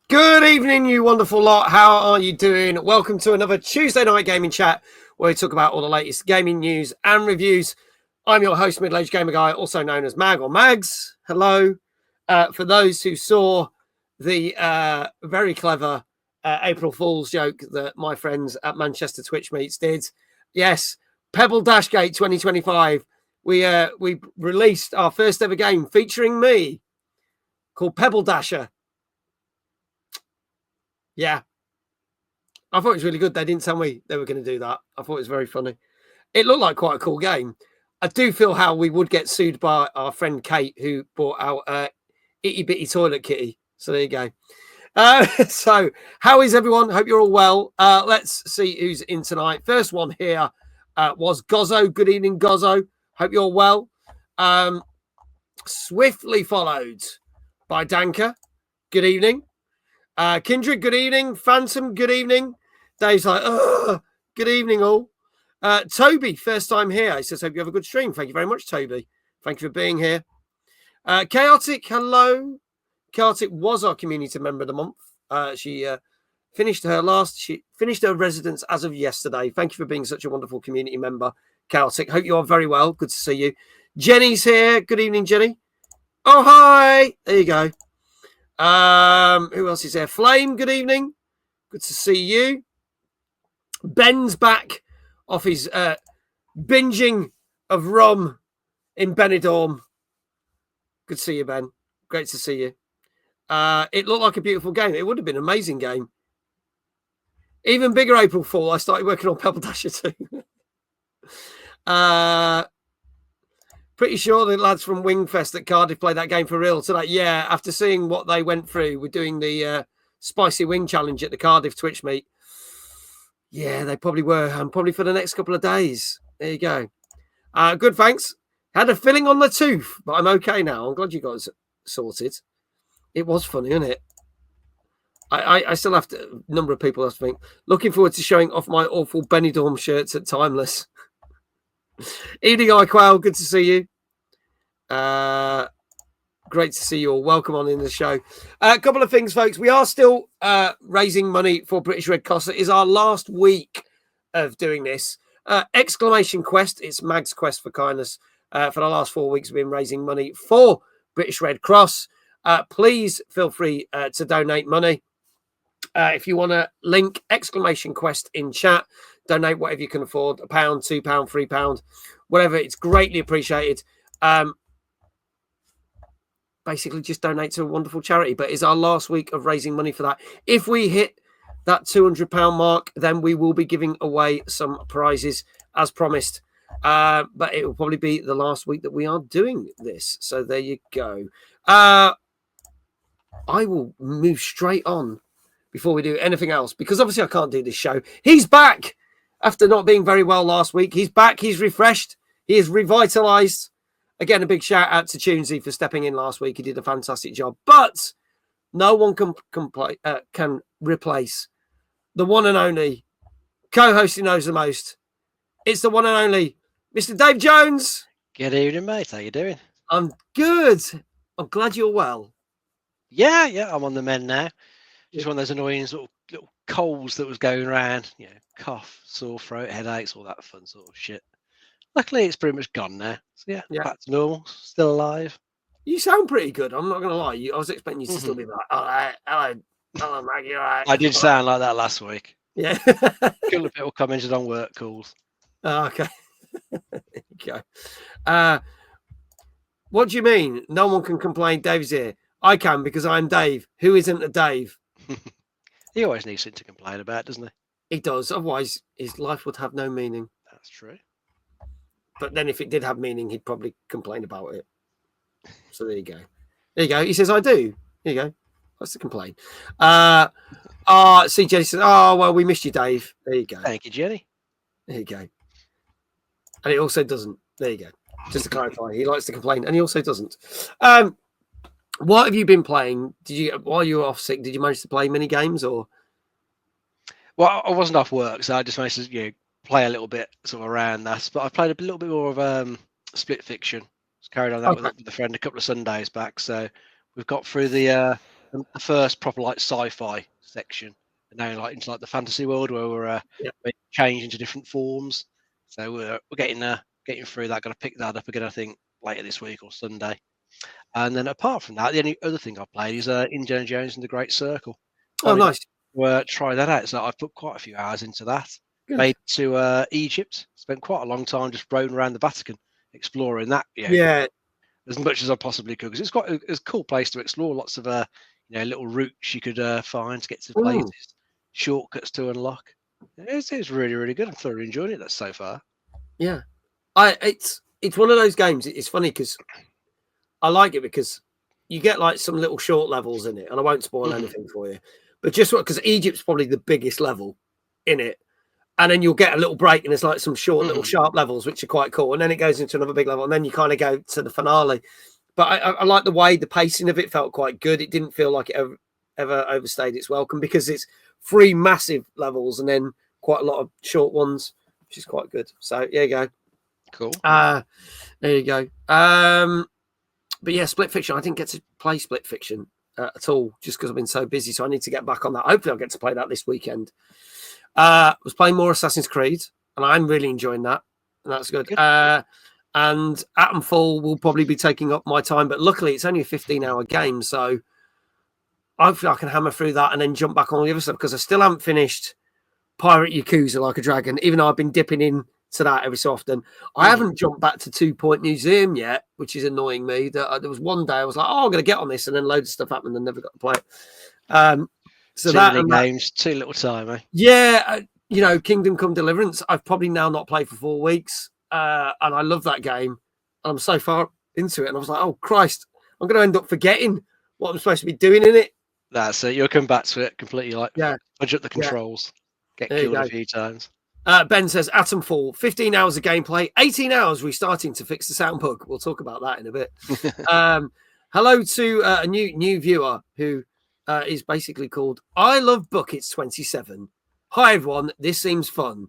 Good evening, you wonderful lot. How are you doing? Welcome to another Tuesday night gaming chat where we talk about all the latest gaming news and reviews. I'm your host, Middle-Aged Gamer Guy, also known as Mag or Mags. Hello. For those who saw the very clever April Fool's joke that my friends at Manchester Twitch Meets did, yes, Pebble Dashgate 2025. We released our first ever game featuring me called Pebble Dasher. Yeah. I thought it was really good. They didn't tell me they were going to do that. I thought it was very funny. It looked like quite a cool game. I do feel how we would get sued by our friend Kate, who bought out Itty Bitty Toilet Kitty. So there you go. So how is everyone? Hope you're all well. Let's see who's in tonight. First one here was Gozzo. Good evening, Gozzo. Hope you're well. Swiftly followed by Danka. Good evening. Kindred, good evening. Phantom, good evening. Dave's like, good evening, all. Toby, first time here. He says, hope you have a good stream. Thank you very much, Toby. Thank you for being here. Chaotic, hello. Chaotic was our community member of the month. She finished her residence as of yesterday. Thank you for being such a wonderful community member, Chaotic. Hope you are very well. Good to see you. Jenny's here. Good evening, Jenny. Oh, hi. There you go. Who else is there? Flame, good evening. Good to see you. Ben's back off his binging of rum in Benidorm. Good to see you, Ben. Great to see you. It looked like a beautiful game. It would have been an amazing game. Even bigger April Fool. I started working on Pebble Dasher too. Pretty sure the lads from Wingfest at Cardiff played that game for real tonight. Yeah, after seeing what they went through with doing the Spicy Wing Challenge at the Cardiff Twitch meet. Yeah, they probably were. And probably for the next couple of days. There you go. Good, thanks. Had a filling on the tooth, but I'm okay now. I'm glad you got it sorted. It was funny, isn't it? I still have to, a number of people have to think, looking forward to showing off my awful Benidorm shirts at Timeless. Evening, Quail. Good to see you. Great to see you all. Welcome on in the show. A couple of things, folks. We are still raising money for British Red Cross. It is our last week of doing this. Exclamation Quest. It's Mag's Quest for Kindness. For the last 4 weeks, we've been raising money for British Red Cross. Please feel free to donate money. If you want to link Exclamation Quest in chat, donate whatever you can afford, £1, £2, £3, whatever. It's greatly appreciated. Basically, just donate to a wonderful charity. But it's our last week of raising money for that. If we hit that £200 mark, then we will be giving away some prizes as promised. But it will probably be the last week that we are doing this. So there you go. I will move straight on before we do anything else, because obviously I can't do this show. He's back after not being very well last week. He's back. He's refreshed. He is revitalized. Again, a big shout out to Tunesy for stepping in last week. He did a fantastic job. But no one can replace the one and only co-host who knows the most. It's the one and only Mr. Dave Jones. Good evening, mate. How you doing? I'm good. I'm glad you're well. Yeah, I'm on the mend now. Just one of those annoying little colds that was going around. You know, cough, sore throat, headaches, all that fun sort of shit. Luckily, it's pretty much gone now. So yeah, back to normal. Still alive. You sound pretty good. I'm not going to lie. I was expecting you to still be like, all right, hello, Maggie, all right. I did sound like that last week. Yeah. A couple of people commented on work calls. Oh, okay. There you go. What do you mean? No one can complain. Dave's here. I can, because I'm Dave. Who isn't a Dave? He always needs something to complain about, doesn't he? He does. Otherwise, his life would have no meaning. That's true. But then if it did have meaning, he'd probably complain about it. So there you go. There you go. He says, I do. There you go. What's the complain? See, Jenny says, oh, well, we missed you, Dave. There you go. Thank you, Jenny. There you go. And it also doesn't. There you go. Just to clarify, he likes to complain, and he also doesn't. What have you been playing? While you were off sick, did you manage to play mini games or? Well, I wasn't off work, so I just managed to play a little bit sort of around that. But I played a little bit more of Split Fiction. Just carried on that with a friend a couple of Sundays back. So we've got through the the first proper like sci-fi section, and now like into like the fantasy world where we're changing into different forms. So we're getting through that. Got to pick that up again, I think, later this week or Sunday. And then apart from that, the only other thing I've played is Indiana Jones and the Great Circle. Oh, nice. Try that out. So I've put quite a few hours into that. Good. Made to Egypt. Spent quite a long time just roaming around the Vatican, exploring that. As much as I possibly could, because it's a cool place to explore. Lots of little routes you could find to get to places, shortcuts to unlock. It's really, really good. I'm thoroughly enjoying it. That's so far. Yeah, it's one of those games. It's funny because I like it because you get like some little short levels in it, and I won't spoil anything for you. But just because Egypt's probably the biggest level in it, and then you'll get a little break, and there's like some short little sharp levels which are quite cool, and then it goes into another big level, and then you kind of go to the finale. But I like the way the pacing of it felt quite good. It didn't feel like it ever overstayed its welcome because it's 3 massive levels and then quite a lot of short ones, which is quite good. So there you go. Cool. There you go. But yeah, Split Fiction. I didn't get to play Split Fiction at all just because I've been so busy. So I need to get back on that. Hopefully I'll get to play that this weekend. Was playing more Assassin's Creed and I'm really enjoying that. And that's good. And Atomfall will probably be taking up my time, but luckily it's only a 15-hour game. So hopefully I can hammer through that and then jump back on the other stuff because I still haven't finished Pirate Yakuza Like a Dragon, even though I've been dipping in to that every so often. I haven't jumped back to 2 Point Museum yet, which is annoying me. There was one day I was like, oh, I'm going to get on this, and then loads of stuff happened and never got to play it. So too many games, too little time, eh? Yeah, Kingdom Come Deliverance, I've probably now not played for 4 weeks, and I love that game. I'm so far into it, and I was like, oh, Christ, I'm going to end up forgetting what I'm supposed to be doing in it. That's it. You'll come back to it completely, budge up the controls, get killed a few times. Ben says, Atomfall, 15 hours of gameplay, 18 hours restarting to fix the sound bug. We'll talk about that in a bit. Hello to a new viewer who is basically called I Love Buckets 27. Hi, everyone. This seems fun.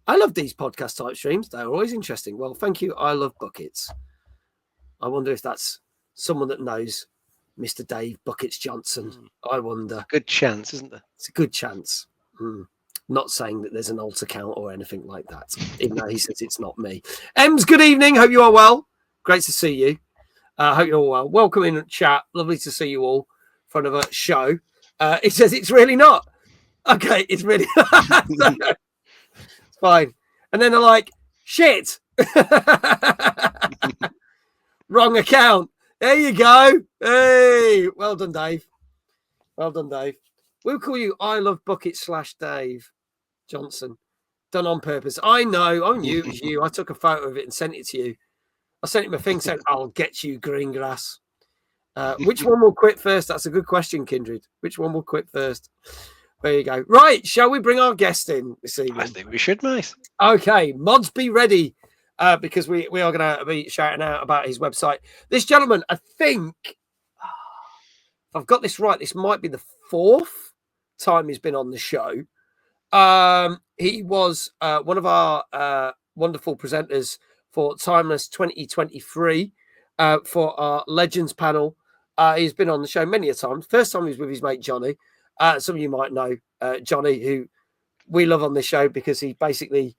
I love these podcast type streams. They're always interesting. Well, thank you. I Love Buckets. I wonder if that's someone that knows Mr. Dave Buckets Johnson. I wonder. Good chance, isn't there? It's a good chance. Not saying that there's an alt account or anything like that, even though he says it's not me. Ems, good evening. Hope you are well. Great to see you. Hope you're all well. Welcome in chat. Lovely to see you all for another show. It says it's really not. Okay, it's really it's fine. And then they're like, shit. Wrong account. There you go. Hey, well done, Dave. Well done, Dave. We'll call you I Love Bucket / Dave Johnson. Done on purpose. I know. I knew it was you. I took a photo of it and sent it to you. I sent him a thing saying, I'll get you, green grass. Which one will quit first? That's a good question, Kindred. Which one will quit first? There you go. Right. Shall we bring our guest in this evening? I think we should, mate. Okay. Mods, be ready because we are going to be shouting out about his website. This gentleman, I think, if I've got this right, this might be the 4th time he's been on the show. He was one of our wonderful presenters for Timeless 2023 for our Legends panel. He's been on the show many a time. First time he was with his mate Johnny. Some of you might know Johnny, who we love on this show because he basically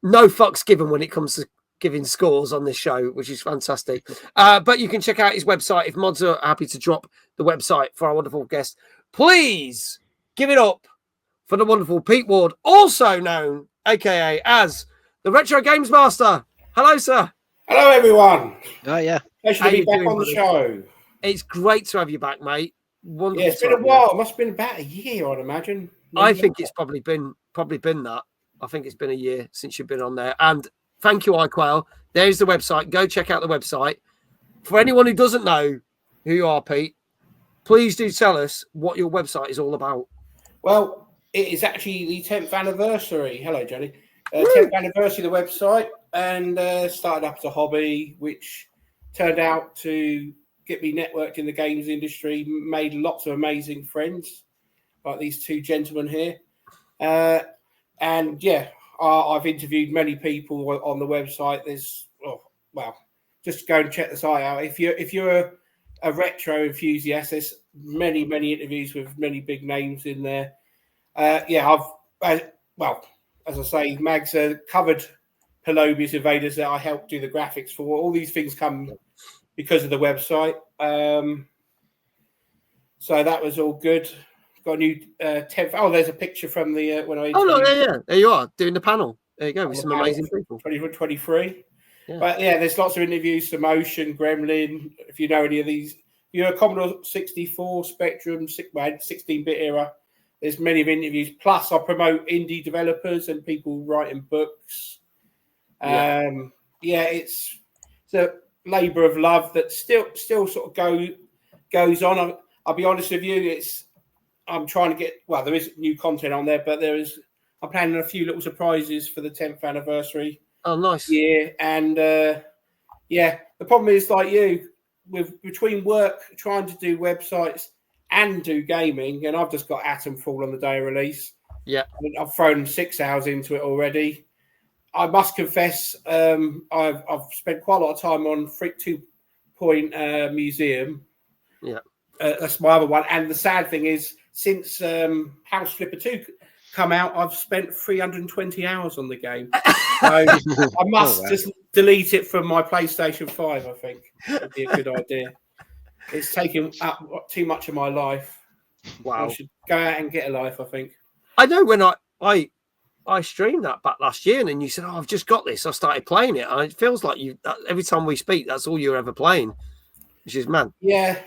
no fucks given when it comes to giving scores on this show, which is fantastic. But you can check out his website if mods are happy to drop the website for our wonderful guest. Please give it up for the wonderful Pete Ward, also known, aka as the Retro Games Master. Hello, sir. Hello, everyone. Oh, yeah. Pleasure to be back on the show. It's great to have you back, mate. Wonderful. Yeah, it's been a while. It must have been about a year, I'd imagine. I think it's probably been that. I think it's been a year since you've been on there. And thank you, iQuail. There's the website. Go check out the website. For anyone who doesn't know who you are, Pete, please do tell us what your website is all about. Well, it is actually the 10th anniversary. Hello, Johnny. 10th anniversary of the website, and started up as a hobby, which turned out to get me networked in the games industry, made lots of amazing friends, like these two gentlemen here. And yeah, I've interviewed many people on the website. Just go and check the site out. If you're a retro enthusiast, there's many interviews with many big names in there. Yeah, well, as I say, Mags covered Pelobius Invaders that I helped do the graphics for. All these things come because of the website. So that was all good. Got a new 10th. Oh, there's a picture from the when I. Oh no, yeah. There you are doing the panel. There you go with some amazing people. 2023. Yeah. But yeah, there's lots of interviews. The Motion, Gremlin. If you know any of these, you know, Commodore 64, Spectrum, 16-bit era. There's many of interviews. Plus, I promote indie developers and people writing books. Yeah, it's a labour of love that still sort of goes on. I'll be honest with you, I'm trying to get, well, there is new content on there, but I'm planning a few little surprises for the 10th anniversary. Oh, nice. Yeah, and the problem is, like you, between work, trying to do websites and do gaming, and I've just got Atomfall on the day of release. Yeah. I've thrown 6 hours into it already. I must confess, I've spent quite a lot of time on Freak 2 Point Museum. Yeah. That's my other one. And the sad thing is, since House Flipper 2 come out, I've spent 320 hours on the game. So I must just delete it from my PlayStation 5, I think. Would be a good idea. It's taken up too much of my life. Wow. I should go out and get a life, I think. I know when I streamed that back last year, and then you said, "Oh, I've just got this." I started playing it, and it feels like every time we speak, that's all you're ever playing, which is mad. Yeah,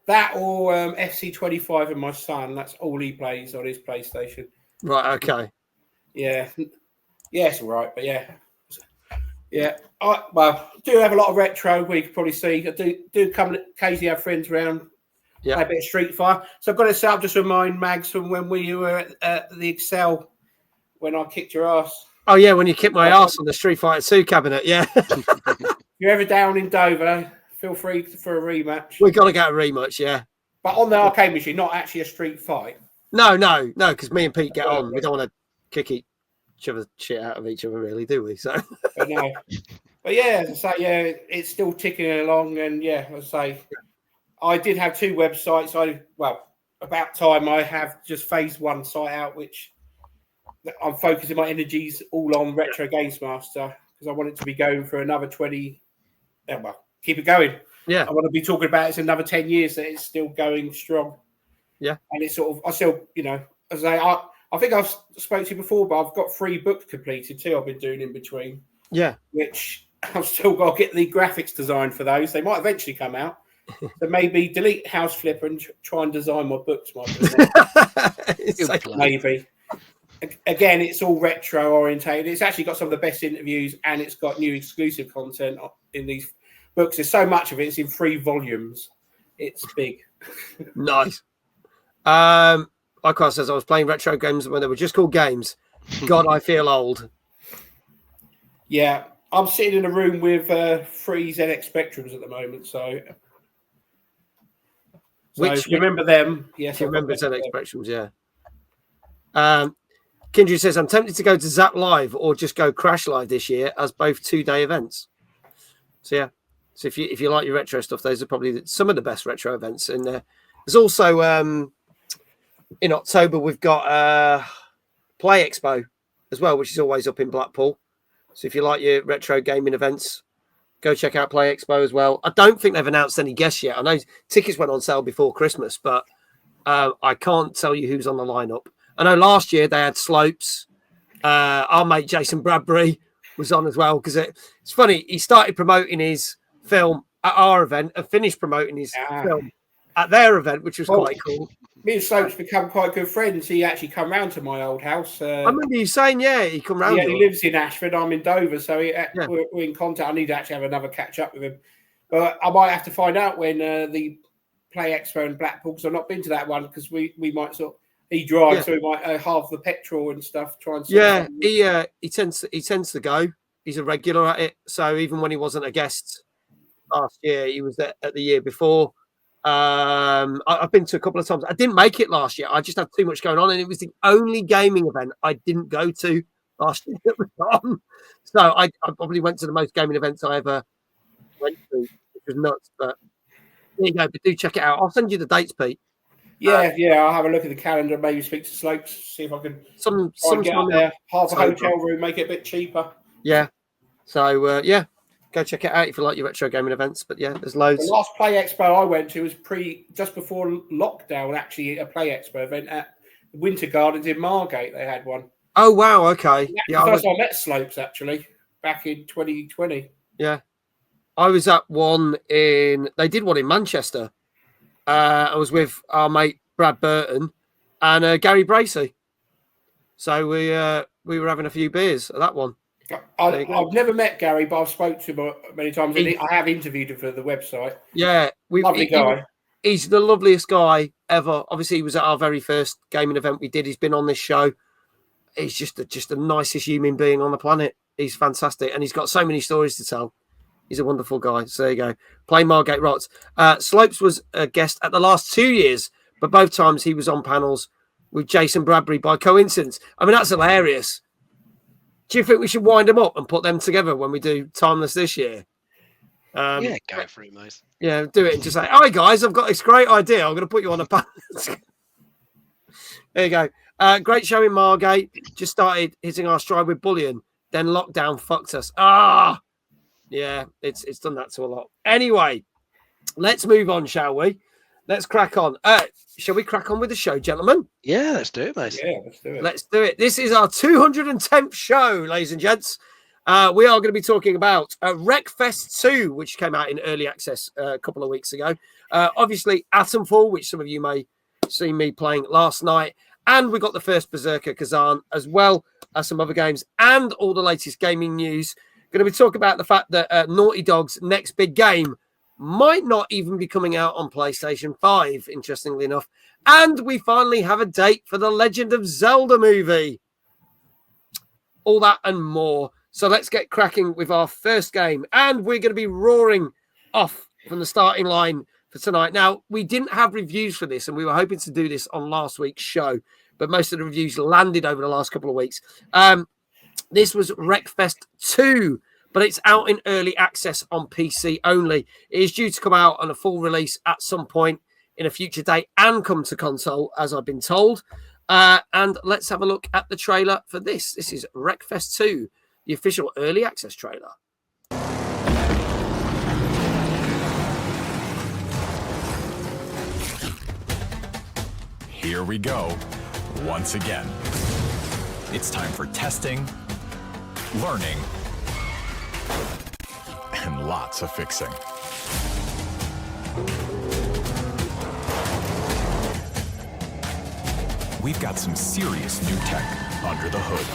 that or FC25 and my son. That's all he plays on his PlayStation. Right. Okay. Yeah. Yeah, it's all right, but yeah. I do have a lot of retro. We could probably see. I do come occasionally have friends around. Yeah. Play a bit of Street Fighter. So I've got to set up just remind Mags from when we were at the Excel. When I kicked your ass. Oh, yeah, when you kicked my ass on the Street Fighter 2 cabinet, yeah. If you're ever down in Dover, feel free for a rematch. We've got to get a rematch, yeah. But on the arcade machine, not actually a street fight. No, because me and Pete get on. We don't want to kick each other's shit out of each other, really, do we? So. But no. But yeah, as I say, yeah, it's still ticking along. And yeah, as I say, I did have 2 websites. About time I have just phased one site out, which... I'm focusing my energies all on Retro Games Master because I want it to be going for another 20. Keep it going. Yeah. I want to be talking about it in another 10 years that it's still going strong. Yeah. And it's sort of, I still, as I think I've spoke to you before, but I've got 3 books completed too. I've been doing in between. Yeah. Which I've still got to get the graphics designed for those. They might eventually come out. So maybe delete House Flipper and try and design my books. Maybe. Again, it's all retro orientated. It's actually got some of the best interviews and it's got new exclusive content in these books. There's so much of it. It's in 3 volumes. It's big. Nice. Like I says, I was playing retro games when they were just called games. God, I feel old. Yeah. I'm sitting in a room with 3 ZX Spectrums at the moment. So if you remember them? Yes. I remember ZX Spectrums, yeah. Kindred says, I'm tempted to go to Zap Live or just go Crash Live this year as both 2-day events. So, yeah. So if you like your retro stuff, those are probably some of the best retro events in there. There's also, in October, we've got Play Expo as well, which is always up in Blackpool. So if you like your retro gaming events, go check out Play Expo as well. I don't think they've announced any guests yet. I know tickets went on sale before Christmas, but I can't tell you who's on the lineup. I know last year they had Slopes. Our mate Jason Bradbury was on as well because it's funny. He started promoting his film at our event and finished promoting his film at their event, which was quite cool. Me and Slopes become quite good friends. He actually come round to my old house. I remember you saying, he come round. Yeah, he lives in Ashford. I'm in Dover, so we're in contact. I need to actually have another catch up with him. But I might have to find out when the Play Expo in Blackpool because I've not been to that one because we might sort of. He drives, so he might halve the petrol and stuff. He tends to go. He's a regular at it. So even when he wasn't a guest last year, he was there at the year before. I've been to a couple of times. I didn't make it last year. I just had too much going on, and it was the only gaming event I didn't go to last year that was on. So I probably went to the most gaming events I ever went to, which was nuts. But there you go. But do check it out. I'll send you the dates, Pete. Yeah, I'll have a look at the calendar, maybe speak to Slopes, see if I can try and get up there. Half a hotel room, make it a bit cheaper. Yeah. So, go check it out if you like your retro gaming events. But yeah, there's loads. The last Play Expo I went to was just before lockdown, actually, a Play Expo event at Winter Gardens in Margate. They had one. Oh, wow. Okay. Yeah, the first time I met Slopes, actually, back in 2020. Yeah. I was at one they did one in Manchester. I was with our mate Brad Burton and Gary Bracey. So we were having a few beers at that one. I've never met Gary, but I've spoken to him many times. I have interviewed him for the website. Yeah. Lovely guy. He's the loveliest guy ever. Obviously, he was at our very first gaming event we did. He's been on this show. He's just the nicest human being on the planet. He's fantastic. And he's got so many stories to tell. He's a wonderful guy. So there you go. Play Margate Rots. Slopes was a guest at the last 2 years, but both times he was on panels with Jason Bradbury by coincidence. I mean, that's hilarious. Do you think we should wind them up and put them together when we do Timeless this year? Yeah, go for it, mate. Yeah, do it and just say, "Hi guys, I've got this great idea. I'm going to put you on a panel." There you go. Great show in Margate. Just started hitting our stride with Bullion. Then lockdown fucked us. Yeah, it's done that to a lot. Anyway, let's move on, shall we? Let's crack on. Shall we crack on with the show, gentlemen? Yeah, let's do it, mate. Yeah, let's do it. Let's do it. This is our 210th show, ladies and gents. We are going to be talking about Wreckfest 2, which came out in early access a couple of weeks ago. Obviously, Atomfall, which some of you may see me playing last night. And we got the first Berserker Khazan, as well as some other games and all the latest gaming news. Going to be talking about the fact that Naughty Dog's next big game might not even be coming out on PlayStation 5, interestingly enough. And we finally have a date for the Legend of Zelda movie. All that and more. So let's get cracking with our first game. And we're going to be roaring off from the starting line for tonight. Now, we didn't have reviews for this, and we were hoping to do this on last week's show, but most of the reviews landed over the last couple of weeks. This was Wreckfest 2, but it's out in early access on PC only. It is due to come out on a full release at some point in a future date and come to console, as I've been told. And let's have a look at the trailer for this. This is Wreckfest 2, the official early access trailer. Here we go, once again. It's time for testing, learning, and lots of fixing. We've got some serious new tech under the hood.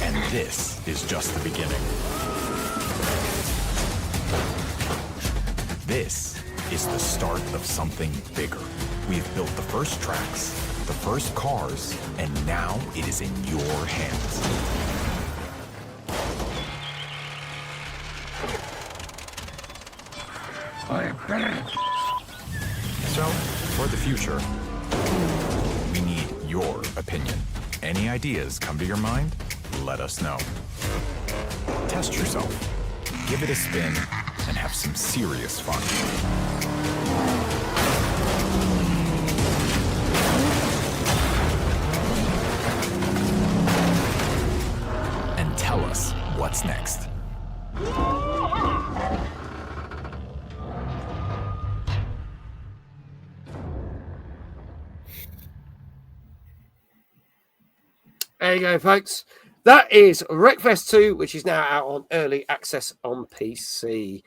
And this is just the beginning. This is the start of something bigger. We've built the first tracks, the first cars, and now it is in your hands. So, for the future, we need your opinion. Any ideas come to your mind? Let us know. Test yourself, give it a spin, and have some serious fun. And tell us what's next. There you go, folks. That is Wreckfest 2, which is now out on early access on PC.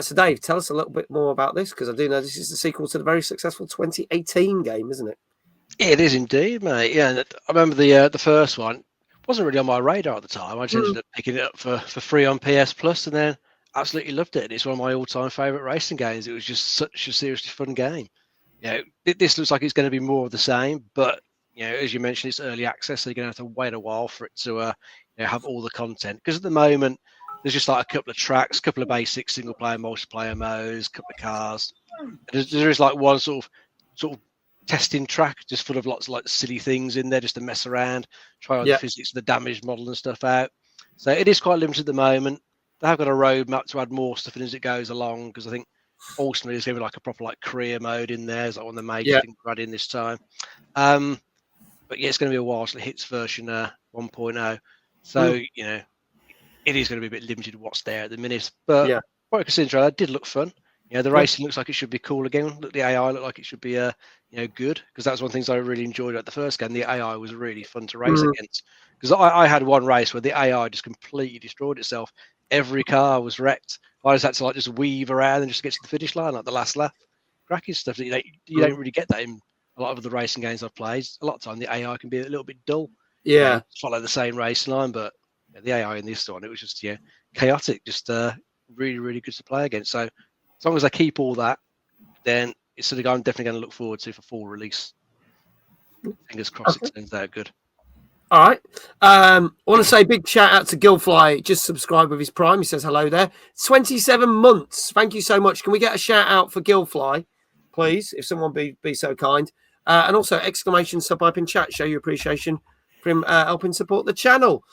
So, Dave, tell us a little bit more about this, because I do know this is the sequel to the very successful 2018 game, isn't it? It is indeed, mate. Yeah, I remember the first one. Wasn't really on my radar at the time. I just ended up picking it up for free on PS Plus, and then absolutely loved it. And it's one of my all-time favourite racing games. It was just such a seriously fun game. This looks like it's going to be more of the same, but as you mentioned, it's early access, so you're going to have to wait a while for it to have all the content. Because at the moment, there's just like a couple of tracks, a couple of basic single-player, multiplayer modes, a couple of cars. There is like one sort of testing track, just full of lots of like silly things in there, just to mess around, try out the physics of the damage model and stuff out. So it is quite limited at the moment. They have got a roadmap to add more stuff in as it goes along, because I think ultimately there's going to be like a proper like career mode in there. It's like one of the major Yeah. things added in this time. But yeah, it's going to be a while till it hits version 1.0. So you know, it is going to be a bit limited what's there at the minute. But Yeah. what I consider that did look fun. You know, the racing looks like it should be cool again. Look, the AI looked like it should be you know, good, because that's one of the things I really enjoyed about the first game. The AI was really fun to race against, because I had one race where the AI just completely destroyed itself. Every car was wrecked. I just had to like just weave around and just get to the finish line, like the last lap. Cracking stuff that you don't really get that in a lot of the racing games I've played. A lot of time the AI can be a little bit dull. Yeah. You know, follow the same racing line, but the AI in this one, it was just chaotic, just really, really good to play against. So as long as I keep all that, then it's something I'm definitely going to look forward to for full release. Fingers crossed it turns out good. All right. I want to say big shout out to Gilfly. Just subscribed with his Prime. He says hello there. 27 months. Thank you so much. Can we get a shout out for Gilfly, please, if someone be so kind? And also exclamation sub up in chat. Show your appreciation for him helping support the channel.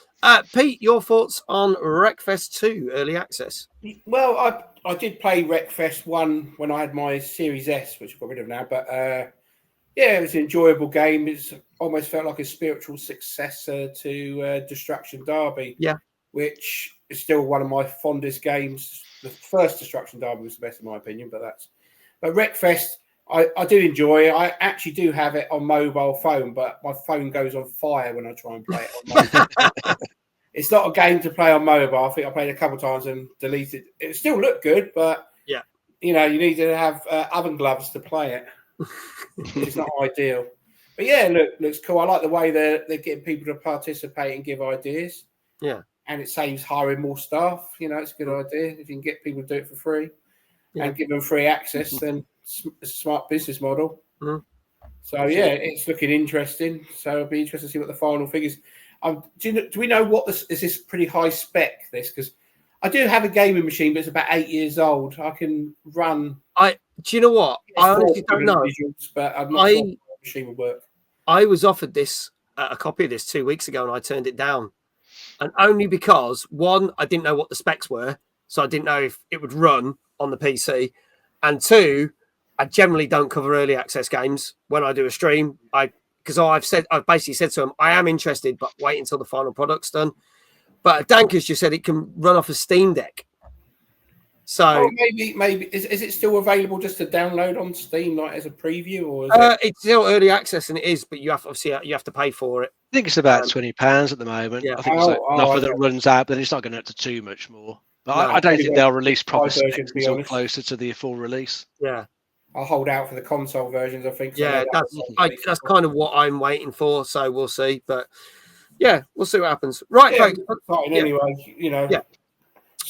Pete, your thoughts on Wreckfest 2 early access? Well, I did play Wreckfest 1 when I had my Series S, which I've got rid of now. But yeah, it was an enjoyable game. It's almost felt like a spiritual successor to Destruction Derby. Yeah. Which is still one of my fondest games. The first Destruction Derby was the best in my opinion, but Wreckfest, I do enjoy it. I actually do have it on mobile phone, but my phone goes on fire when I try and play it on mobile. It's not a game to play on mobile. I think I played it a couple of times and deleted. It still looked good, but you know, you need to have oven gloves to play it. It's not ideal. But yeah, looks cool. I like the way they're getting people to participate and give ideas. Yeah. And it saves hiring more staff. You know, it's a good idea. If you can get people to do it for free and give them free access, then it's a smart business model. So yeah, it's looking interesting. So it'll be interesting to see what the final figures. Do we know what this is? This pretty high spec, this, because I do have a gaming machine, but it's about 8 years old. I can run. Do you know what? I honestly don't know. Visuals, but I'm not sure the machine will work. I was offered a copy of this 2 weeks ago, and I turned it down, and only because one, I didn't know what the specs were, so I didn't know if it would run on the PC, and two, I generally don't cover early access games when I do a stream. Because I've basically said to him, I am interested, but wait until the final product's done. But Danker's just said it can run off a Steam Deck. So maybe is it still available just to download on Steam, like as a preview, or is it's still early access, and it is, but you have to pay for it. I think it's about £20 at the moment. Yeah. I think it's like an offer that runs out, but then it's not going up to too much more. But I don't think they'll release proper specs until closer to the full release. Yeah. I'll hold out for the console versions, I think. Yeah, that's kind of what I'm waiting for. So we'll see. But yeah, we'll see what happens. Right, folks. Anyway, you know. Yeah.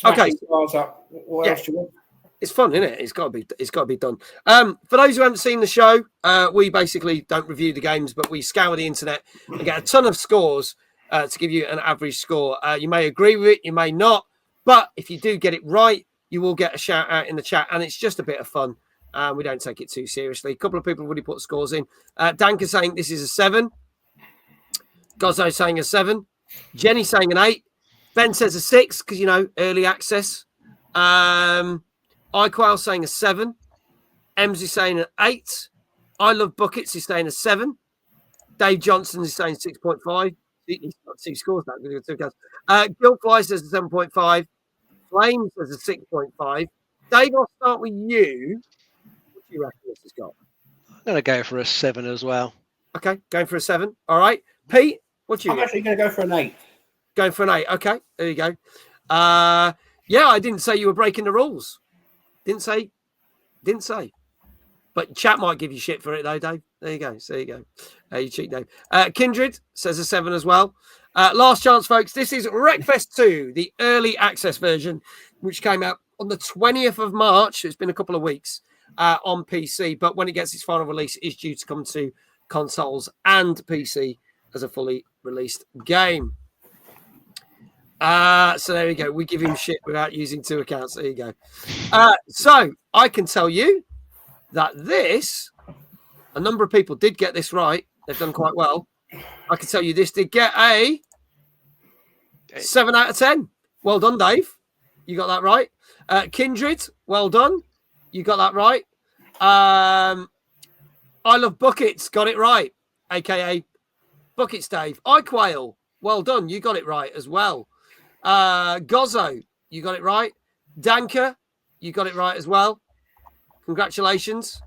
Okay. Up. What else do you want? It's fun, isn't it? It's got to be done. For those who haven't seen the show, we basically don't review the games, but we scour the internet and get a ton of scores to give you an average score. You may agree with it, you may not, but if you do get it right, you will get a shout out in the chat, and it's just a bit of fun. We don't take it too seriously. A couple of people have already put scores in. Danker saying this is a 7. Gozzo saying a 7. Jenny saying an 8. Ben says a 6 because, you know, early access. iQuail saying a 7. Ems is saying an 8. I Love Buckets is saying a 7. Dave Johnson is saying 6.5. He's got 2 scores now. Gilfly says a 7.5. Flame says a 6.5. Dave, I'll start with you. What do you reckon this has got? I'm going to go for a 7 as well. Okay, going for a 7. All right. Pete, what do you I'm actually going to go for an 8. Going for an 8. Okay, there you go. Yeah, I didn't say you were breaking the rules. Didn't say. But chat might give you shit for it, though, Dave. There you go. So there you go. You cheat, Dave. Kindred says a 7 as well. Last chance, folks. This is Wreckfest 2, the early access version, which came out on the 20th of March. It's been a couple of weeks on PC, but when it gets its final release, it's due to come to consoles and PC as a fully released game. So there we go. We give him shit without using 2 accounts. There you go. So I can tell you that a number of people did get this right. They've done quite well. I can tell you this did get a 7 out of 10. Well done, Dave. You got that right. Kindred, well done. you got that right. I Love Buckets, got it right, aka Buckets Dave. iQuail, well done, you got it right as well. Gozzo, you got it right. Danker, you got it right as well. Congratulations.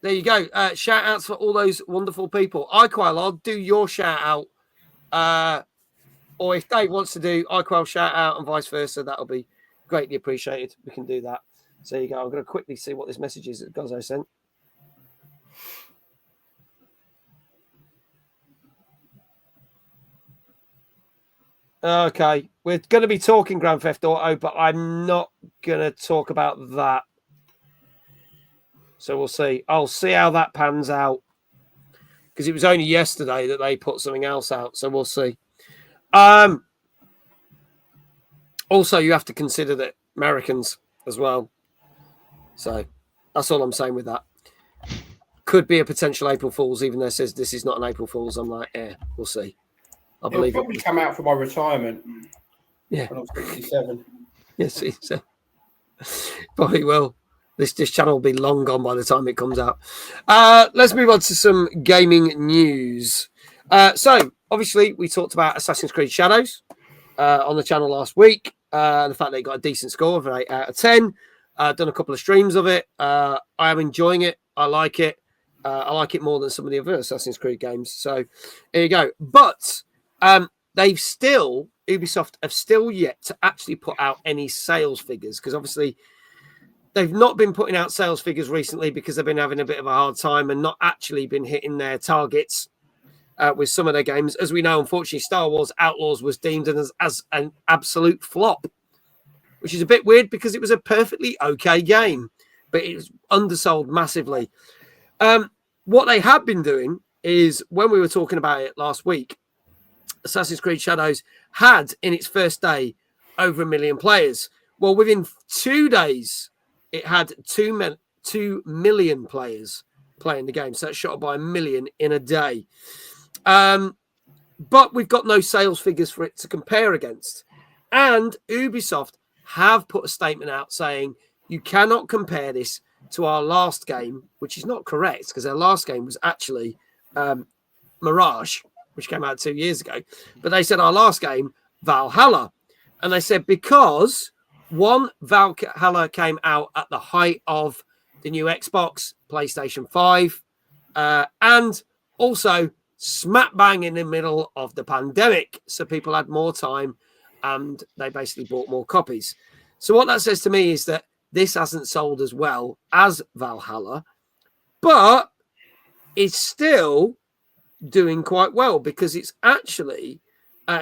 There you go. Shout outs for all those wonderful people. iQuail, I'll do your shout out. Or if Dave wants to do iQuail shout out and vice versa, that'll be greatly appreciated. We can do that. So there you go. I'm going to quickly see what this message is that Gozzo sent. Okay, we're going to be talking Grand Theft Auto, but I'm not going to talk about that. So we'll see. I'll see how that pans out. Because it was only yesterday that they put something else out. So we'll see. Also, you have to consider that Americans as well. So that's all I'm saying with that. Could be a potential April Fool's, even though it says this is not an April Fool's. I'm like, we'll see. I believe it'll probably come out for my retirement. Yeah. When I'm 67. Yes, so probably will. This channel will be long gone by the time it comes out. Let's move on to some gaming news. So, obviously, we talked about Assassin's Creed Shadows on the channel last week. The fact that it got a decent score of an 8 out of 10. Done a couple of streams of it. I am enjoying it. I like it. I like it more than some of the other Assassin's Creed games. So, here you go. But Ubisoft have still yet to actually put out any sales figures, because obviously they've not been putting out sales figures recently because they've been having a bit of a hard time and not actually been hitting their targets with some of their games. As we know, unfortunately, Star Wars Outlaws was deemed as an absolute flop, which is a bit weird because it was a perfectly okay game, but it was undersold massively. What they have been doing is, when we were talking about it last week, Assassin's Creed Shadows had, in its first day, over 1 million players. Well, within 2 days, it had 2 million players playing the game. So that's shot by 1 million in a day. But we've got no sales figures for it to compare against. And Ubisoft have put a statement out saying you cannot compare this to our last game, which is not correct, because our last game was actually Mirage, which came out 2 years ago. But they said our last game, Valhalla. And they said because, one, Valhalla came out at the height of the new Xbox, PlayStation 5, and also smack bang in the middle of the pandemic. So people had more time and they basically bought more copies. So what that says to me is that this hasn't sold as well as Valhalla, but it's still doing quite well, because it's actually,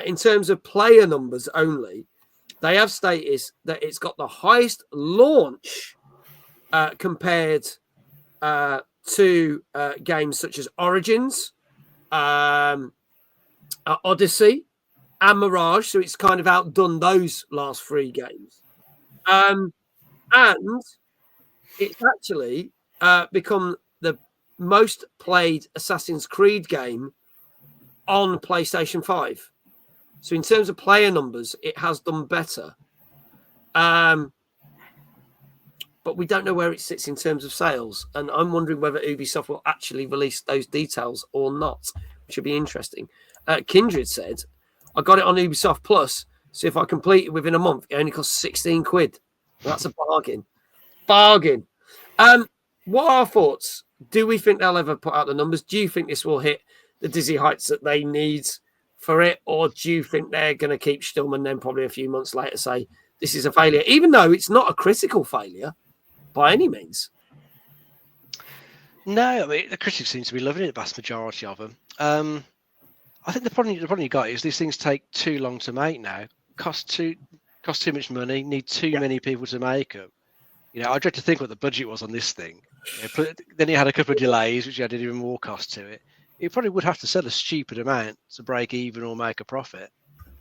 in terms of player numbers only, they have stated that it's got the highest launch compared to games such as Origins, Odyssey, and Mirage. So it's kind of outdone those last 3 games. And it's actually become the most played Assassin's Creed game on PlayStation 5. So in terms of player numbers, it has done better. But we don't know where it sits in terms of sales. And I'm wondering whether Ubisoft will actually release those details or not, which would be interesting. Kindred said, I got it on Ubisoft Plus, so if I complete it within a month, it only costs 16 quid. That's a bargain. Bargain. What are our thoughts? Do we think they'll ever put out the numbers? Do you think this will hit the dizzy heights that they need for it? Or do you think they're going to keep still and then probably a few months later say this is a failure, even though it's not a critical failure by any means? No, I mean, the critics seem to be loving it, the vast majority of them. I think the problem you got is these things take too long to make now. Cost too much money, need too many people to make them. You know, I dread to think what the budget was on this thing. You know, then you had a couple of delays, which added even more cost to it. It probably would have to sell a stupid amount to break even or make a profit.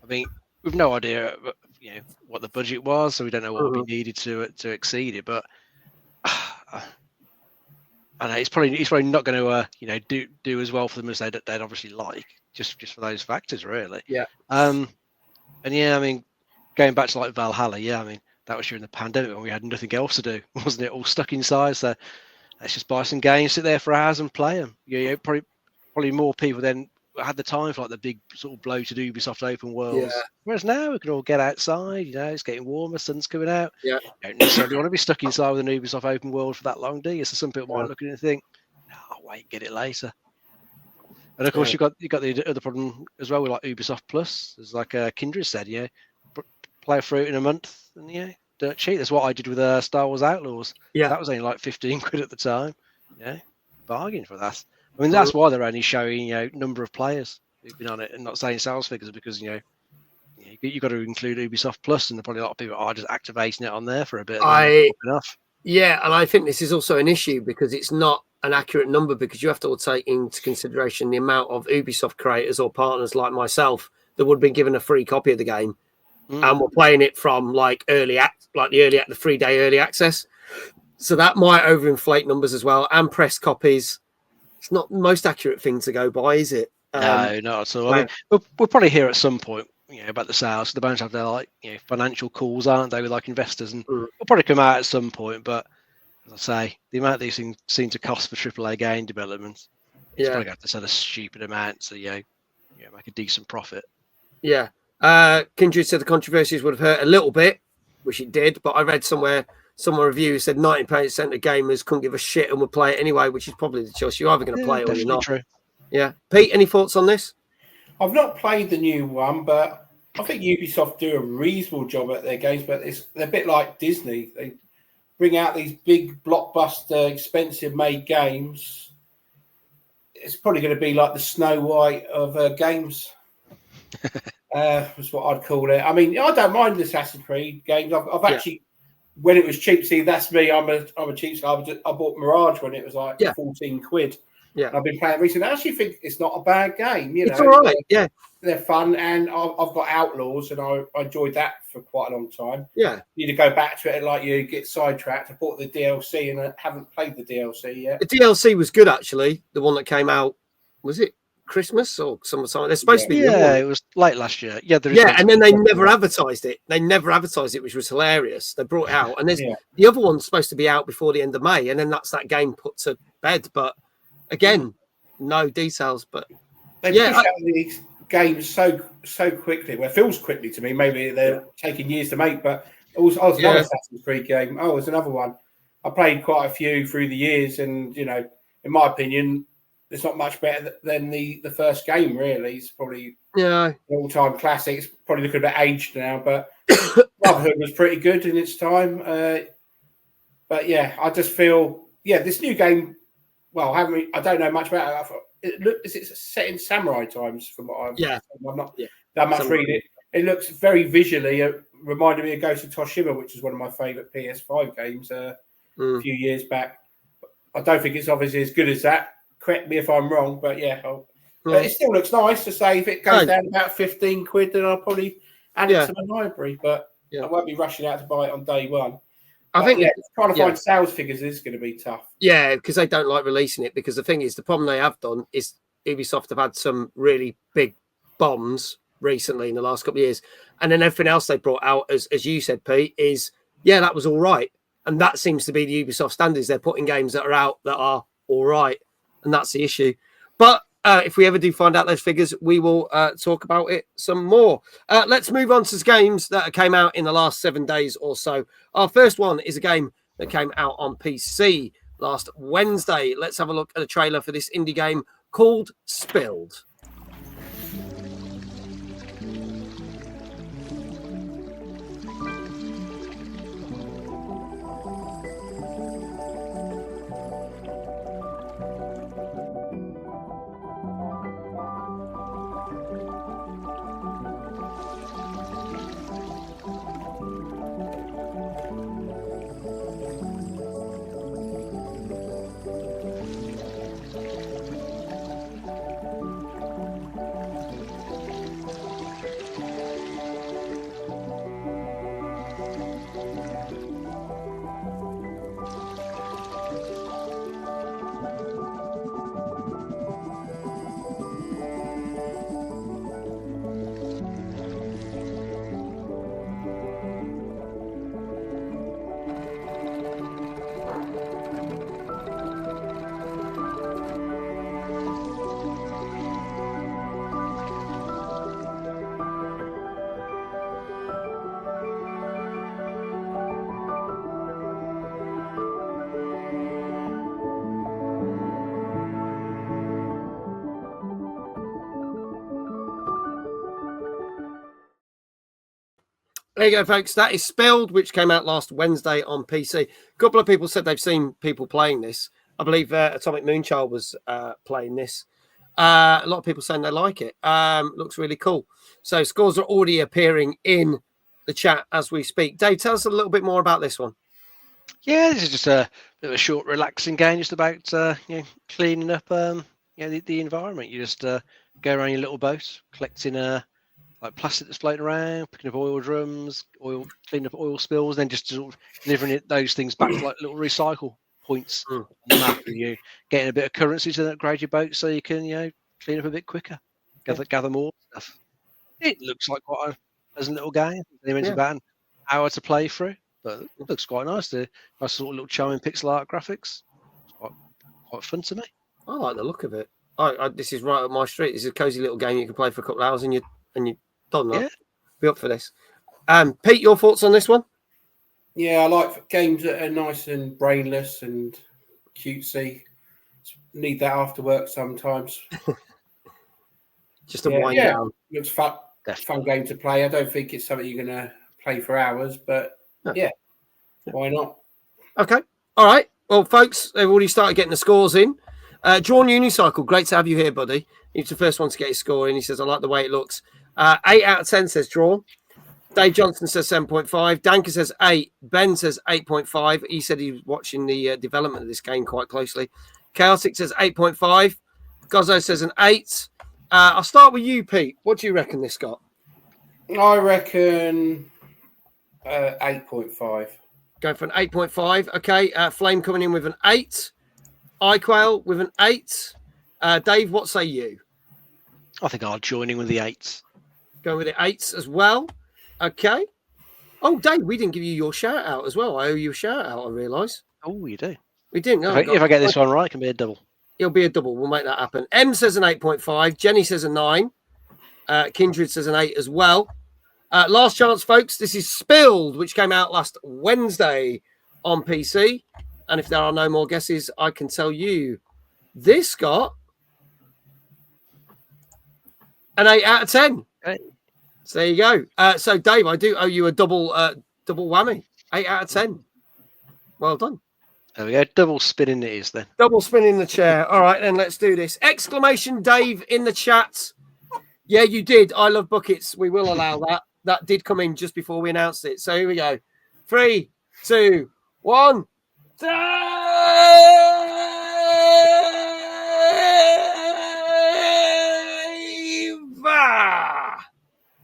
I mean, we've no idea, you know, what the budget was, so we don't know what would be needed to exceed it. But I know it's probably not going to do as well for them as they'd obviously like, just for those factors, really. Yeah. And yeah, I mean, going back to like Valhalla, yeah, I mean, that was during the pandemic when we had nothing else to do, wasn't it? All stuck inside. So let's just buy some games, sit there for hours and play them. Probably more people then had the time for like the big sort of bloated Ubisoft open worlds. Yeah. Whereas now we can all get outside, it's getting warmer, sun's coming out. Yeah. You don't necessarily want to be stuck inside with an Ubisoft open world for that long, do you? So some people might look at it and think, I'll wait, get it later. And of course, you got the other problem as well with like Ubisoft Plus. As like Kindred said, play through it in a month, and dirt cheap. That's what I did with Star Wars Outlaws. Yeah, that was only like 15 quid at the time. Bargain for that. I mean, that's why they're only showing number of players who've been on it and not saying sales figures, because you've got to include Ubisoft Plus, and probably a lot of people are just activating it on there for a bit. Enough. Yeah, and I think this is also an issue because it's not an accurate number, because you have to take into consideration the amount of Ubisoft creators or partners like myself that would have been given a free copy of the game and were playing it from the 3-day early access. So that might overinflate numbers as well, and press copies. It's not the most accurate thing to go by, is it? No, not at all. I mean, we'll probably hear at some point, about the sales. They're bound to have their financial calls, aren't they, with like investors, and we'll probably come out at some point. But as I say, the amount these things seem to cost for AAA game development, it's probably got to sell a stupid amount to make a decent profit. Yeah. Kindred said the controversies would have hurt a little bit, which it did, but I read somewhere some review said 90% of gamers couldn't give a shit and would play it anyway, which is probably the choice. You're either going to play it or you're not. True. Yeah. Pete, any thoughts on this? I've not played the new one, but I think Ubisoft do a reasonable job at their games, but they're a bit like Disney. They bring out these big blockbuster, expensive made games. It's probably going to be like the Snow White of games. That's what I'd call it. I mean, I don't mind the Assassin's Creed games. I've actually, when it was cheap, see, that's me. I'm a cheap guy. I bought Mirage when it was like 14 quid. Yeah, I've been playing recently. I actually think it's not a bad game. It's all right. Yeah, they're fun, and I've got Outlaws, and I enjoyed that for quite a long time. Yeah, you need to go back to it, and like you get sidetracked. I bought the DLC, and I haven't played the DLC yet. The DLC was good, actually. The one that came out, was it Christmas or summertime? They're supposed to be. Yeah, it was late last year. Yeah, and then they never advertised it. Which was hilarious. They brought it out, and there's the other one's supposed to be out before the end of May, and then that's that game put to bed. But again, no details. But they push out these games so quickly. Well, it feels quickly to me. Maybe they're taking years to make, but it was another Assassin's Creed game. Oh, there's another one. I played quite a few through the years, and in my opinion, it's not much better than the first game, really. It's probably an all-time classic. It's probably looking a bit aged now, but Brotherhood was pretty good in its time. But I just feel, this new game, well, I don't know much about it. It's set in samurai times from what I've not done much reading. It looks very visually, reminded me of Ghost of Tsushima, which is one of my favourite PS5 games a few years back. I don't think it's obviously as good as that. Correct me if I'm wrong, but but it still looks nice to say. If it goes down about 15 quid, then I'll probably add it to my library. But I won't be rushing out to buy it on day one. I think trying to find sales figures is going to be tough. Yeah, because they don't like releasing it. Because the thing is, the problem they have done is Ubisoft have had some really big bombs recently in the last couple of years, and then everything else they brought out, as you said, Pete, is that was all right, and that seems to be the Ubisoft standards. They're putting games that are out that are all right. And that's the issue. But if we ever do find out those figures, we will talk about it some more. Let's move on to games that came out in the last 7 days or so. Our first one is a game that came out on PC last Wednesday. Let's have a look at a trailer for this indie game called Spilled. There you go, folks. That is Spilled, which came out last Wednesday on PC. A couple of people said they've seen people playing this. I believe Atomic Moonchild was playing this. A lot of people saying they like it. Looks really cool. So scores are already appearing in the chat as we speak. Dave, tell us a little bit more about this one. Yeah, this is just a bit of a short, relaxing game, just about cleaning up the environment. You just go around your little boat, collecting like plastic that's floating around, picking up oil drums, cleaning up oil spills, then just sort of delivering those things back to like little recycle points on the map. You getting a bit of currency to upgrade your boat so you can clean up a bit quicker, gather more stuff. It looks like quite a pleasant little game. They mentioned about an hour to play through, but it looks quite nice. The nice sort of little charming pixel art graphics. It's quite fun to me. I like the look of it. This is right up my street. This is a cozy little game you can play for a couple of hours and you're done. Right? Yeah. Be up for this. Pete, your thoughts on this one? Yeah, I like games that are nice and brainless and cutesy. Need that after work sometimes. Just a wind down. Looks fun. Fun game to play. I don't think it's something you're going to play for hours, but why not? Okay. All right. Well, folks, they've already started getting the scores in. Drawn Unicycle, great to have you here, buddy. He's the first one to get his score in. He says, I like the way it looks. 8 out of 10 says Drawn. Dave Johnson says 7.5. Danker says 8. Ben says 8.5. He said he was watching the development of this game quite closely. Chaotic says 8.5. Gozzo says an 8. I'll start with you, Pete. What do you reckon this got? I reckon 8.5. Go for an 8.5. Okay. Flame coming in with an 8. iQuail with an 8. Dave, what say you? I think I'll join in with the 8s. Going with the 8s as well. Okay. Oh, Dave, we didn't give you your shout out as well. I owe you a shout out, I realise. Oh, you do? We didn't. If I get this one right, it can be a double. It'll be a double. We'll make that happen. M says an 8.5. Jenny says a 9. Kindred says an 8 as well. Last chance, folks. This is Spilled, which came out last Wednesday on PC. And if there are no more guesses, I can tell you this got an 8 out of 10. Okay. So there you go. So, Dave, I do owe you a double whammy. 8 out of 10. Well done. There we go. Double spinning it is then. Double spinning the chair. All right, then let's do this. Exclamation Dave in the chat. Yeah, you did. I love buckets. We will allow that. That did come in just before we announced it. So here we go. 3, 2, 1. Dave!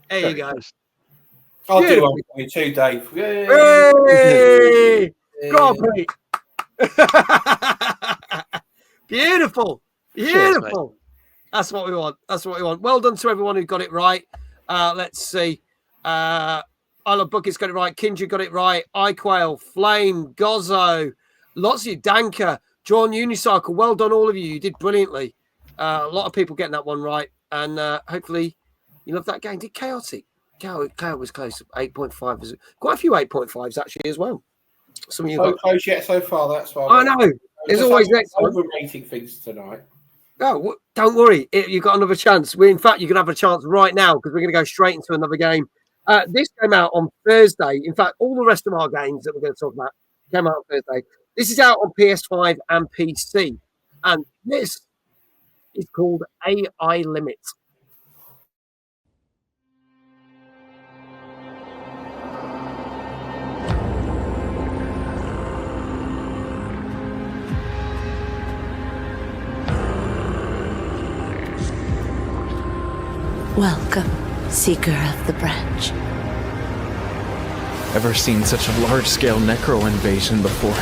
There you go. I'll do one for you too, Dave. Yay! Hey! Go on, Pete. Beautiful. Beautiful. Cheers, that's what we want. That's what we want. Well done to everyone who got it right. Let's see. I Love Buckets got it right. Kindred got it right. iQuail, Flame, Gozzo, lots of you. Danker, Drawn Unicycle. Well done, all of you. You did brilliantly. A lot of people getting that one right. And hopefully you love that game. Did Chaotic? Chaotic was close. 8.5. Quite a few 8.5s actually as well. Some of you got close yet so far. That's why I know. There's always next one. Overrating things tonight. No, don't worry. You've got another chance. In fact, you can have a chance right now because we're going to go straight into another game. This came out on Thursday. In fact, all the rest of our games that we're going to talk about came out on Thursday. This is out on PS5 and PC. And this is called AI Limit. Welcome, Seeker of the Branch. Ever seen such a large-scale necro invasion before?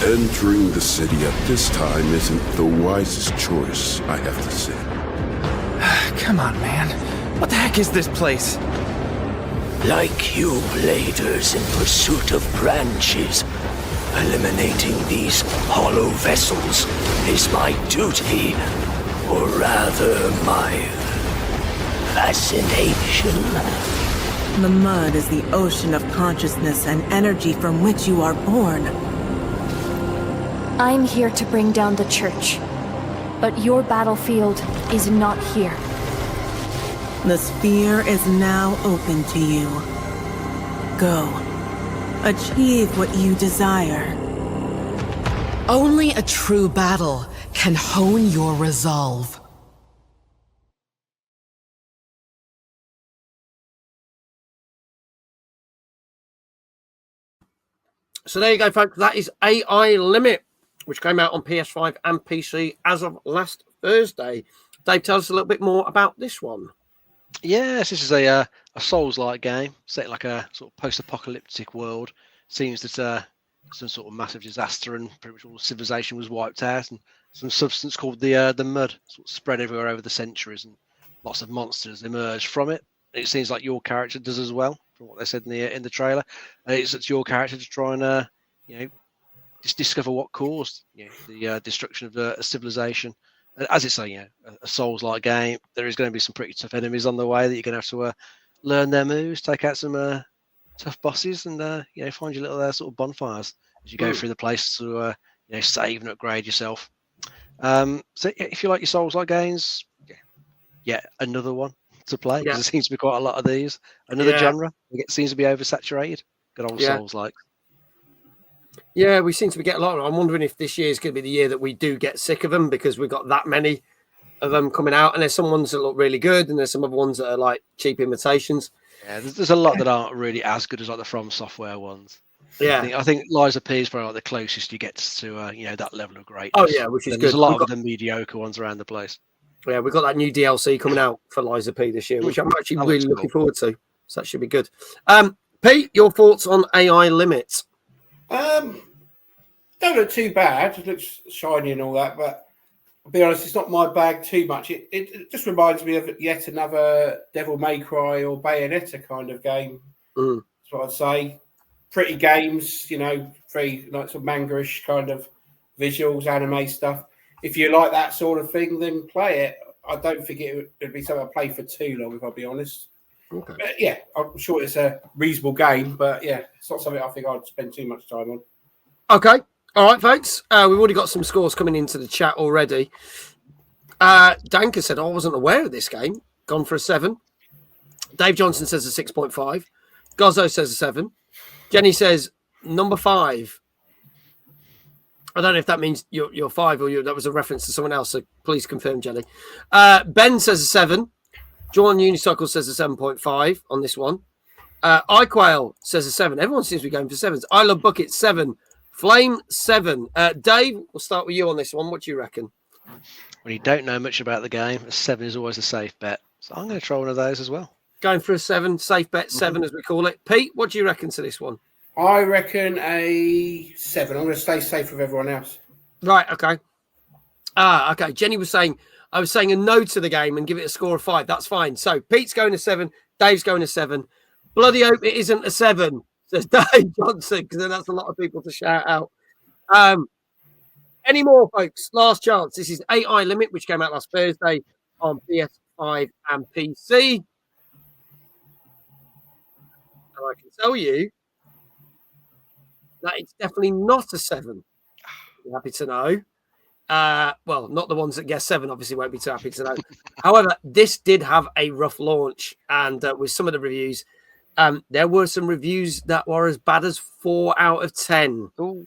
Entering the city at this time isn't the wisest choice, I have to say. Come on, man. What the heck is this place? Like you bladers in pursuit of branches, eliminating these hollow vessels is my duty. Or rather, my fascination. The mud is the ocean of consciousness and energy from which you are born. I'm here to bring down the church, but your battlefield is not here. The sphere is now open to you. Go. Achieve what you desire. Only a true battle can hone your resolve. So there you go, folks. That is AI Limit, which came out on PS5 and PC as of last Thursday. Dave, tell us a little bit more about this one. Yes, this is a Souls-like game set in like a sort of post-apocalyptic world. Seems that some sort of massive disaster and pretty much all civilization was wiped out, and some substance called the mud sort of spread everywhere over the centuries, and lots of monsters emerged from it. It seems like your character does as well, from what they said in the trailer. It's your character to try and just discover what caused the destruction of a civilization. And as it's a Souls-like game, there is going to be some pretty tough enemies on the way that you're going to have to learn their moves, take out some tough bosses, and find your little sort of bonfires as you go through the place to save and upgrade yourself. So if you like your Souls-like games, another one to play, because there seems to be quite a lot of these. Another genre, it seems to be oversaturated. Good old Souls-like. Yeah, we seem to be getting a lot. I'm wondering if this year is going to be the year that we do get sick of them, because we've got that many of them coming out, and there's some ones that look really good, and there's some other ones that are like cheap imitations. Yeah, there's a lot that aren't really as good as like the From Software ones. Yeah, I think Lies of P is probably like the closest you get to that level of greatness. Oh yeah, which is good. There's a lot of the mediocre ones around the place. Yeah, we've got that new DLC coming out for Lies of P this year, which I'm actually really looking forward to. So that should be good. Pete, your thoughts on AI Limit? Don't look too bad. It looks shiny and all that, but I'll be honest, it's not my bag too much. It just reminds me of yet another Devil May Cry or Bayonetta kind of game. That's what I'd say. Pretty games, very like sort of manga-ish kind of visuals, anime stuff. If you like that sort of thing, then play it. I don't think it would be something I play for too long, if I'll be honest. Okay. But yeah, I'm sure it's a reasonable game, but yeah, it's not something I think I'd spend too much time on. Okay. All right, folks. We've already got some scores coming into the chat already. Danka said, I wasn't aware of this game. Gone for a 7. Dave Johnson says a 6.5. Gozzo says a 7. Jenny says number 5. I don't know if that means you're 5 or that was a reference to someone else, so please confirm, Jenny. Ben says a 7. John Unicycle says a 7.5 on this one. iQuail says a 7. Everyone seems to be going for 7s. I Love Bucket 7. Flame 7. Dave, we'll start with you on this one. What do you reckon? When you don't know much about the game, a 7 is always a safe bet. So I'm going to try one of those as well. Going for a 7, safe bet 7 as we call it. Pete, what do you reckon to this one? I reckon a 7. I'm going to stay safe with everyone else. Right, okay. Okay. Jenny was saying, I was saying a no to the game and give it a score of 5. That's fine. So Pete's going to 7. Dave's going to 7. Bloody hope it isn't a 7, says Dave Johnson, because then that's a lot of people to shout out. Any more, folks? Last chance. This is AI Limit, which came out last Thursday on PS5 and PC. And I can tell you that it's definitely not a 7. You're happy to know. Well, not the ones that guess 7, obviously won't be too happy to know. However, this did have a rough launch, and with some of the reviews, there were some reviews that were as bad as 4 out of 10. Oh,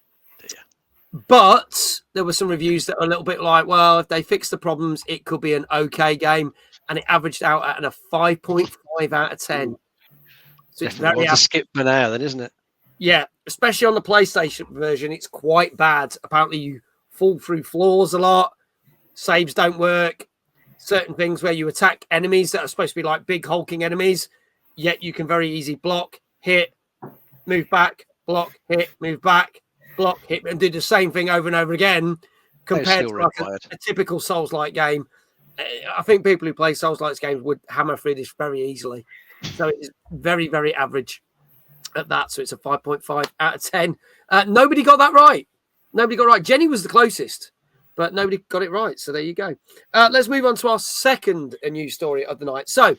but there were some reviews that are a little bit like, well, if they fix the problems, it could be an okay game, and it averaged out at a 5.5 out of 10. So it's very a skip for now, then, isn't it? Yeah, especially on the PlayStation version, it's quite bad. Apparently, you fall through floors a lot. Saves don't work. Certain things where you attack enemies that are supposed to be like big hulking enemies, yet you can very easily block, hit, move back, block, hit, move back, block, hit, and do the same thing over and over again compared to like a typical Souls-like game. I think people who play Souls-like games would hammer through this very easily. So it's very, very average at that. So it's a 5.5 out of 10. Nobody got that right. Nobody got it right. Jenny was the closest, but nobody got it right. So there you go. Let's move on to our second news story of the night. So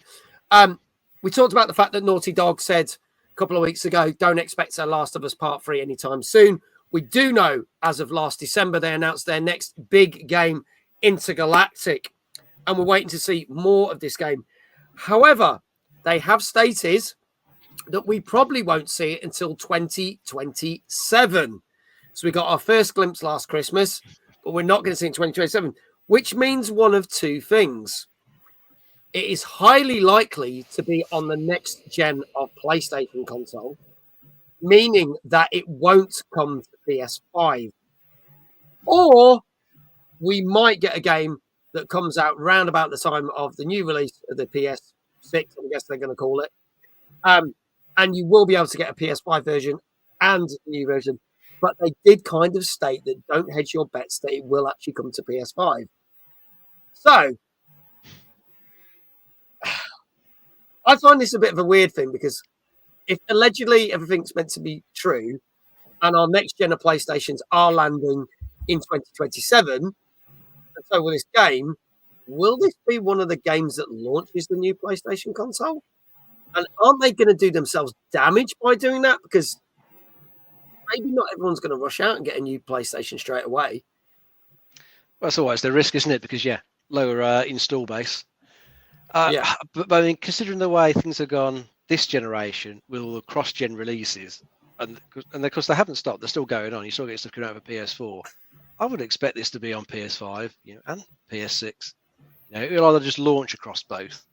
we talked about the fact that Naughty Dog said a couple of weeks ago, don't expect The Last of Us Part 3 anytime soon. We do know, as of last December, they announced their next big game, Intergalactic, and we're waiting to see more of this game. However, they have stated that we probably won't see it until 2027. So we got our first glimpse last Christmas, but we're not going to see it in 2027, which means one of two things. It is highly likely to be on the next gen of PlayStation console, meaning that it won't come to PS5. Or we might get a game that comes out round about the time of the new release of the PS6, I guess they're going to call it. And you will be able to get a PS5 version and a new version. But they did kind of state that don't hedge your bets that it will actually come to PS5. So, I find this a bit of a weird thing because if allegedly everything's meant to be true and our next gen of PlayStations are landing in 2027, and so will this game, will this be one of the games that launches the new PlayStation console? And aren't they going to do themselves damage by doing that? Because maybe not everyone's going to rush out and get a new PlayStation straight away. Well, that's always the risk, isn't it? Because, lower install base. But I mean, considering the way things have gone this generation with all the cross-gen releases, and of course they haven't stopped, they're still going on. You still get stuff coming out of PS4. I would expect this to be on PS5, and PS6. It'll either just launch across both,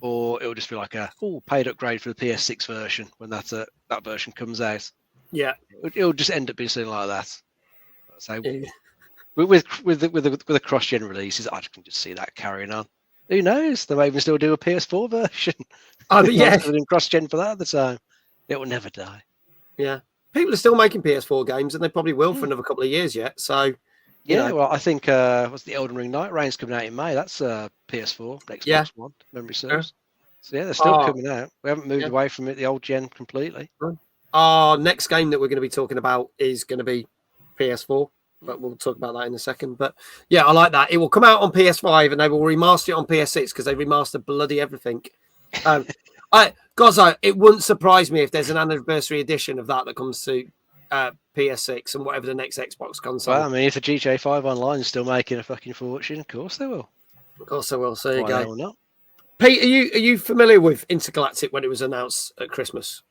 or it'll just be like a paid upgrade for the PS6 version when that version comes out. Yeah, it'll just end up being something like that. So with the cross-gen releases, I can just see that carrying on. Who knows? They may even still do a PS4 version. Oh, yeah, cross-gen for that at the time. It will never die. Yeah, people are still making PS4 games, and they probably will for another couple of years yet. So. Well, I think what's the Elden Ring Night Reign's coming out in May. That's PS4, Xbox One, memory serves. So they're still coming out. We haven't moved away from it, the old gen, completely. Our next game that we're going to be talking about is going to be PS4, but we'll talk about that in a second. But yeah, I like that. It will come out on PS5 and they will remaster it on PS6 because they remastered bloody everything. Gozzo, it wouldn't surprise me if there's an anniversary edition of that comes to PS6 and whatever the next Xbox console. Well, I mean, if the GTA 5 Online is still making a fucking fortune, of course they will. Of course they will. So there you Why go. not? Pete, are you familiar with Intergalactic when it was announced at Christmas?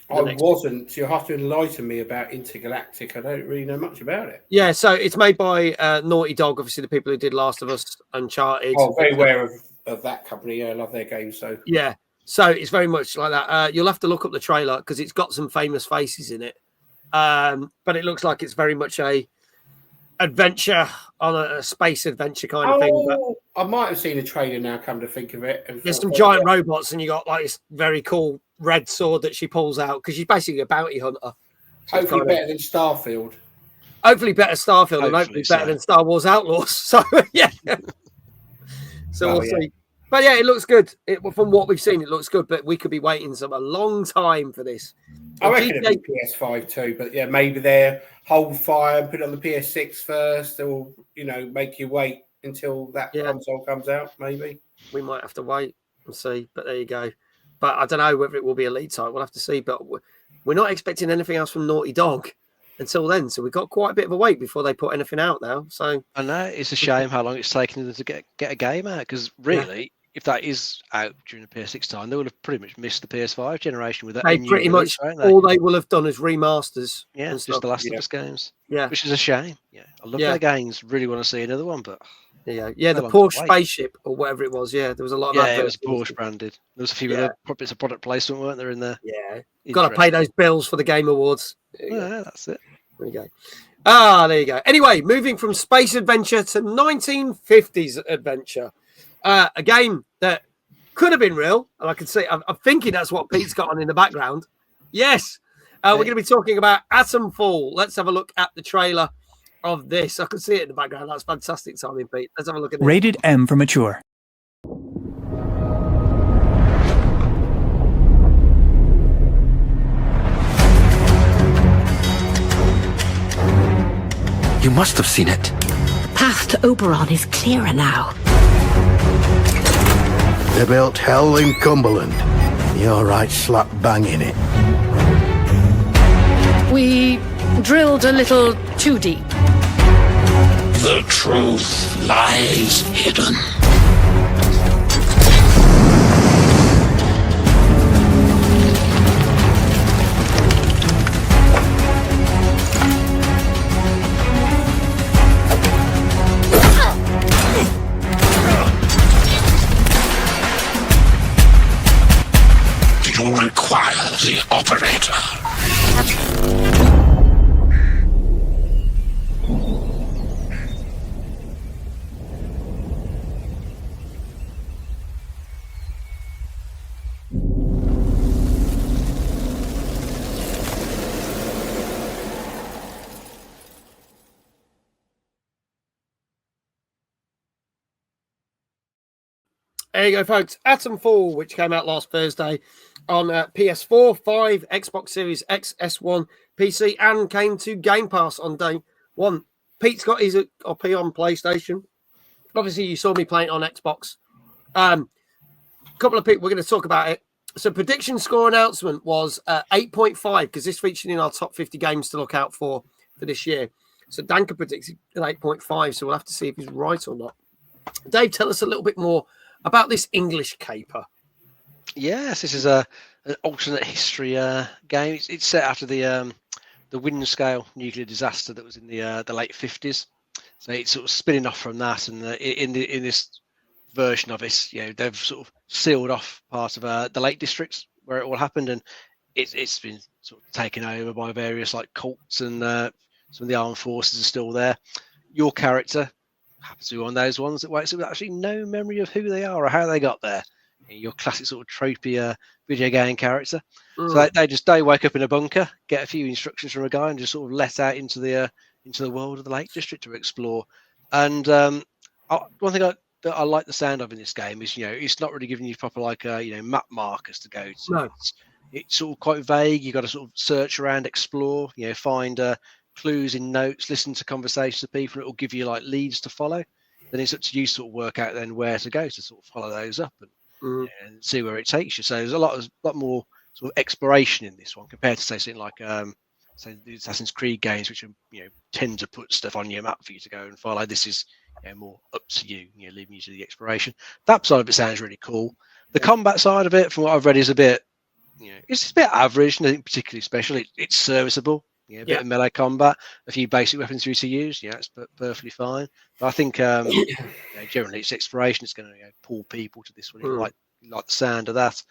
I wasn't. You'll have to enlighten me about Intergalactic. I don't really know much about it. Yeah, so it's made by Naughty Dog, obviously the people who did Last of Us, Uncharted. Oh, very aware of that company. Yeah, I love their games. So yeah, so it's very much like that. You'll have to look up the trailer because it's got some famous faces in it. But it looks like it's very much a adventure on a space adventure kind of thing. But I might have seen a trailer now, come to think of it. There's some giant robots, and you got like this very cool red sword that she pulls out because she's basically a bounty hunter. Hopefully better than Starfield. Hopefully better Starfield and hopefully better than Star Wars Outlaws. So yeah. So we'll see. But yeah, it looks good. From what we've seen, it looks good. But we could be waiting a long time for this. I reckon it'll be PS5 too. But yeah, maybe they'll hold fire and put it on the PS6 first, or make you wait until that console comes out. Maybe we might have to wait and see. But there you go. But I don't know whether it will be a lead time. We'll have to see. But we're not expecting anything else from Naughty Dog until then. So we've got quite a bit of a wait before they put anything out now. So I know it's a shame how long it's taken them to get a game out. Because really, if that is out during the PS6 time, they would have pretty much missed the PS5 generation with that. They pretty much all they will have done is remasters. Yeah, it's just the Last of Us games. Yeah, which is a shame. Yeah, I love their games. Really want to see another one, but. Yeah, the Porsche spaceship or whatever it was. Yeah, there was a lot of it was Porsche branded. There was a few other bits of product placement, weren't there, in there? Yeah, got to pay those bills for the Game Awards. Yeah, that's it. There you go. There you go. Anyway, moving from space adventure to 1950s adventure, a game that could have been real, and I can see. I'm thinking that's what Pete's got on in the background. Yes, we're going to be talking about Atomfall. Let's have a look at the trailer of this. I can see it in the background. That's fantastic timing, Pete. Let's have a look at it. Rated M for mature. You must have seen it. The path to Oberon is clearer now. They built hell in Cumberland. You're right slap bang in it. We drilled a little too deep. The truth lies hidden. Rosewater. There you go, folks. Atomfall, which came out last Thursday on PS4, 5, Xbox Series X, S1, PC, and came to Game Pass on day one. Pete's got his copy on PlayStation. Obviously, you saw me playing it on Xbox. A couple of people, we're going to talk about it. So, prediction score announcement was 8.5, because this featured in our top 50 games to look out for this year. So, Danka predicts an 8.5, so we'll have to see if he's right or not. Dave, tell us a little bit more about this English caper. Yes, this is an alternate history game. It's set after the Windscale nuclear disaster that was in the late 50s. So it's sort of spinning off from that, and in this version of it, they've sort of sealed off part of the Lake Districts where it all happened, and it's been sort of taken over by various like cults, and some of the armed forces are still there. Your character happens to be one of those ones that wakes up with actually no memory of who they are or how they got there. Your classic sort of tropey video game character. So they wake up in a bunker, get a few instructions from a guy, and just sort of let out into the world of the Lake District to explore. And one thing that I like the sound of in this game is it's not really giving you proper like map markers to go to. No. It's sort of quite vague. You got to sort of search around, explore, find clues in notes, listen to conversations with people. It will give you like leads to follow. Then it's up to you to sort of work out then where to go to sort of follow those up and see where it takes you. So there's a lot more sort of exploration in this one compared to say something like say the Assassin's Creed games, which tend to put stuff on your map for you to go and follow. This is more up to you, leaving you to the exploration. That side of it sounds really cool. The combat side of it, from what I've read, is a bit, it's a bit average, nothing particularly special. It's serviceable. A bit of melee combat, a few basic weapons for you to use. It's perfectly fine. But I think generally it's exploration. It's going to pull people to this one. You like the sound of that.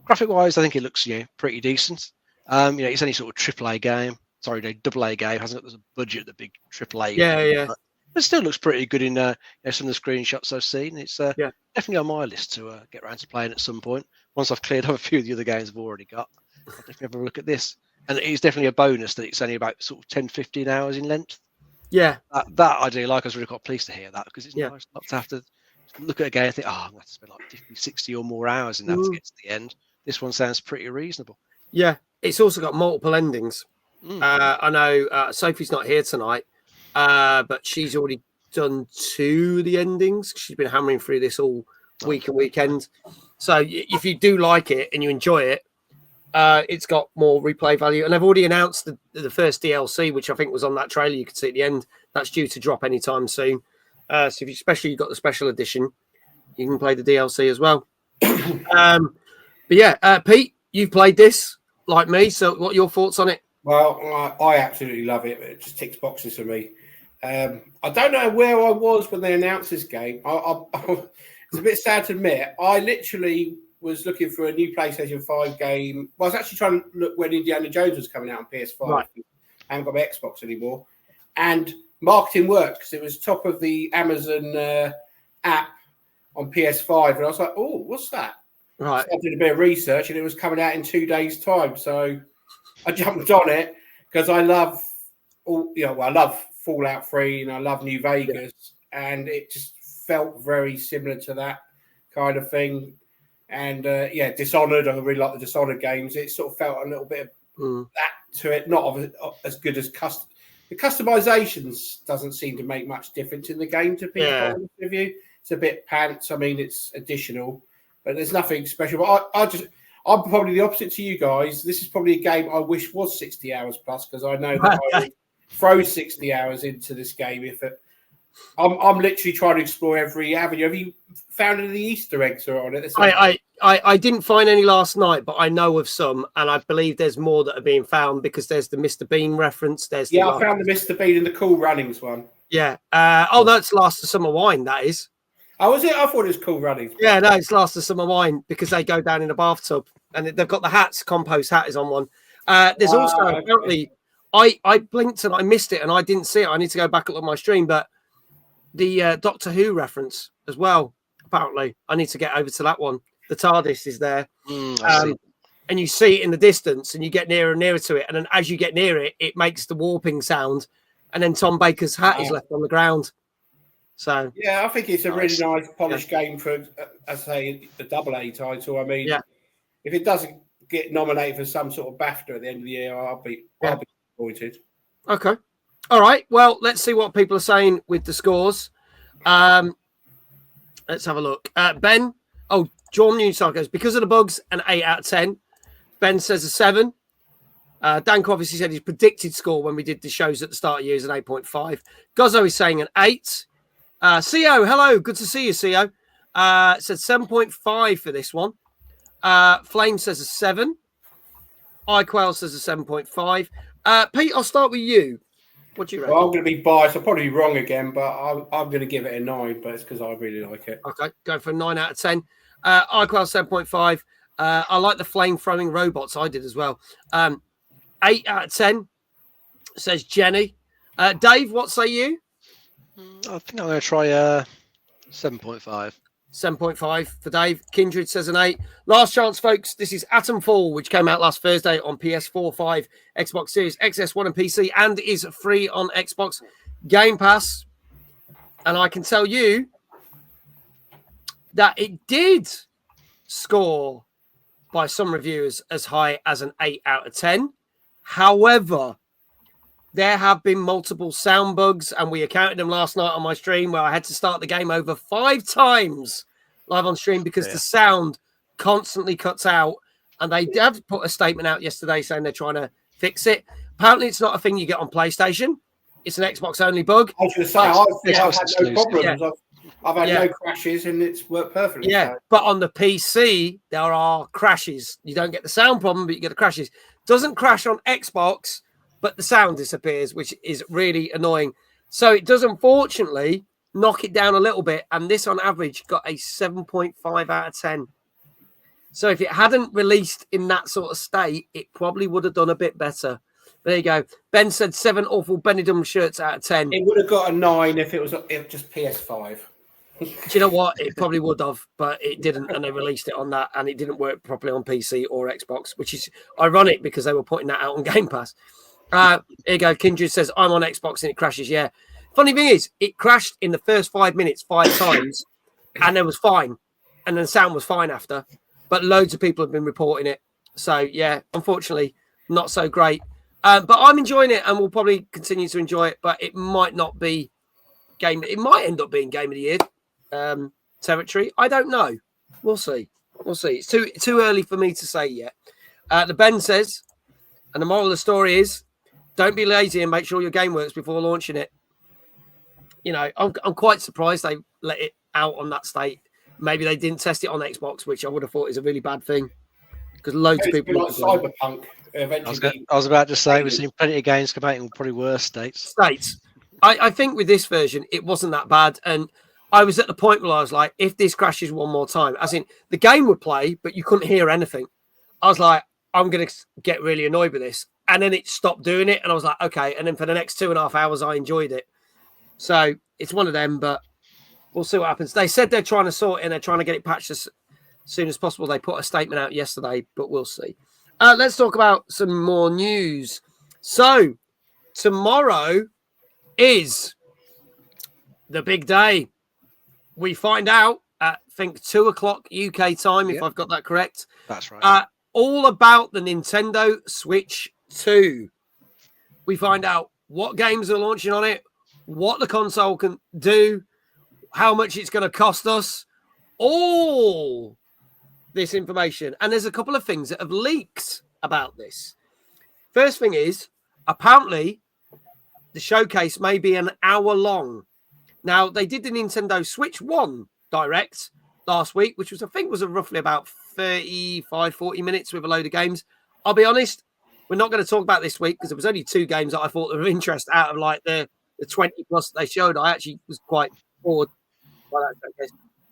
Graphic wise, I think it looks pretty decent. It's only sort of AAA game. Sorry, no, AA game. Hasn't got the budget, the big AAA. Yeah. But it still looks pretty good in some of the screenshots I've seen. It's definitely on my list to get around to playing at some point. Once I've cleared off a few of the other games I've already got, I'll definitely have a look at this. And it's definitely a bonus that it's only about sort of 10, 15 hours in length. Yeah. That I do like. I was really quite pleased to hear that, because it's nice not to have to look at a game and think, I'm going to have to spend like 50, 60 or more hours in that to get to the end. This one sounds pretty reasonable. Yeah. It's also got multiple endings. I know Sophie's not here tonight, but she's already done 2 of the endings. She's been hammering through this all week and weekend. So if you do like it and you enjoy it, it's got more replay value, and they've already announced the first DLC, which I think was on that trailer you could see at the end. That's due to drop anytime soon. So if you got the special edition, you can play the DLC as well. But yeah, Pete, you've played this like me. So what are your thoughts on it? Well, I absolutely love it. It just ticks boxes for me. I don't know where I was when they announced this game. It's a bit sad to admit. I literally was looking for a new PlayStation 5 game. Well, I was actually trying to look when Indiana Jones was coming out on PS5. Right. I haven't got my Xbox anymore. And marketing worked, because it was top of the Amazon app on PS5. And I was like, oh, what's that? Right. So I did a bit of research, and it was coming out in 2 days' time. So I jumped on it because I love I love Fallout 3 and I love New Vegas. Yeah. And it just felt very similar to that kind of thing. And Dishonored, I really like the Dishonored games. It sort of felt a little bit of that to it, not as good as the customizations doesn't seem to make much difference in the game, to be honest with you. It's a bit pants. I mean, it's additional, but there's nothing special. But I'm probably the opposite to you guys. This is probably a game I wish was 60 hours plus, because I know that I would throw 60 hours into this game if it. I'm literally trying to explore every avenue. Have you found any Easter eggs on it? I didn't find any last night, but I know of some, and I believe there's more that are being found, because there's the Mr. Bean reference. I found the Mr. Bean and the Cool Runnings one. Yeah. That's Last of Summer Wine. That is. Oh, was it? I thought it was Cool Runnings. Yeah, no, it's Last of Summer Wine, because they go down in a bathtub, and they've got the hats. Compost hat is on one. There's also apparently I blinked and I missed it and I didn't see it. I need to go back and look at my stream, but the Doctor Who reference as well. Apparently, I need to get over to that one. The TARDIS is there, and you see it in the distance, and you get nearer and nearer to it, and then as you get near it, it makes the warping sound, and then Tom Baker's hat is left on the ground. So yeah, I think it's a really nice polished game for, as I say, the AA title. I mean, if it doesn't get nominated for some sort of BAFTA at the end of the year, I'll be disappointed. Okay, all right. Well, let's see what people are saying with the scores. Let's have a look. Ben, John Newstar goes, because of the bugs, an 8 out of 10. Ben says a 7. Danko obviously said his predicted score when we did the shows at the start of the year is an 8.5. Gozzo is saying an 8. CO, hello. Good to see you, CO. Said 7.5 for this one. Flame says a 7. iQuail says a 7.5. Pete, I'll start with you. What do you reckon? Well, I'm going to be biased. I'll probably be wrong again, but I'm going to give it a 9, but it's because I really like it. Okay, go for a 9 out of 10. iQuail 7.5. I like the flame-throwing robots. I did as well. 8 out of 10, says Jenny. Dave, what say you? I think I'm going to try 7.5. 7.5 for Dave. Kindred says an 8. Last chance, folks. This is Atomfall, which came out last Thursday on PS4, 5, Xbox Series, XS1 and PC, and is free on Xbox Game Pass. And I can tell you that it did score by some reviewers as high as an 8 out of 10. However, there have been multiple sound bugs, and we accounted them last night on my stream where I had to start the game over 5 times live on stream because the sound constantly cuts out. And they have put a statement out yesterday saying they're trying to fix it. Apparently, it's not a thing you get on PlayStation. It's an Xbox-only bug. I was going to say, I've had no problems. Yeah. I've had no crashes, and it's worked perfectly. Yeah, so. But on the PC, there are crashes. You don't get the sound problem, but you get the crashes. Doesn't crash on Xbox, but the sound disappears, which is really annoying. So it does, unfortunately, knock it down a little bit. And this, on average, got a 7.5 out of 10. So if it hadn't released in that sort of state, it probably would have done a bit better. There you go. Ben said 7 awful Benidorm shirts out of 10. It would have got a 9 if it was just PS5. Do you know what? It probably would have, but it didn't, and they released it on that, and it didn't work properly on PC or Xbox, which is ironic because they were putting that out on Game Pass. Here you go. Kindred says, I'm on Xbox and it crashes. Yeah. Funny thing is, it crashed in the first 5 minutes 5 times, and it was fine, and then the sound was fine after, but loads of people have been reporting it. So, yeah, unfortunately, not so great. But I'm enjoying it, and we'll probably continue to enjoy it, but it might not be game. It might end up being Game of the Year territory. I don't know. We'll see. It's too early for me to say yet. The Ben says, and the moral of the story is, don't be lazy and make sure your game works before launching it. You know, I'm quite surprised they let it out on that state. Maybe they didn't test it on Xbox, which I would have thought is a really bad thing because loads of people like Cyberpunk. Eventually, I was about to say we've seen plenty of games come out in probably worse states. I think with this version, it wasn't that bad, and I was at the point where I was like, if this crashes one more time, as in the game would play, but you couldn't hear anything. I was like, I'm going to get really annoyed with this. And then it stopped doing it. And I was like, okay. And then for the next 2.5 hours, I enjoyed it. So it's one of them, but we'll see what happens. They said they're trying to sort it and they're trying to get it patched as soon as possible. They put a statement out yesterday, but we'll see. Let's talk about some more news. So tomorrow is the big day. We find out at, I think, 2:00 UK time, if I've got that correct. That's right. All about the Nintendo Switch 2. We find out what games are launching on it, what the console can do, how much it's going to cost us, all this information. And there's a couple of things that have leaked about this. First thing is, apparently, the showcase may be an hour long. Now, they did the Nintendo Switch 1 Direct last week, which was, I think, was roughly about 35-40 minutes with a load of games. I'll be honest, we're not going to talk about this week because there was only 2 games that I thought were of interest out of like the 20 plus that they showed. I actually was quite bored by that showcase.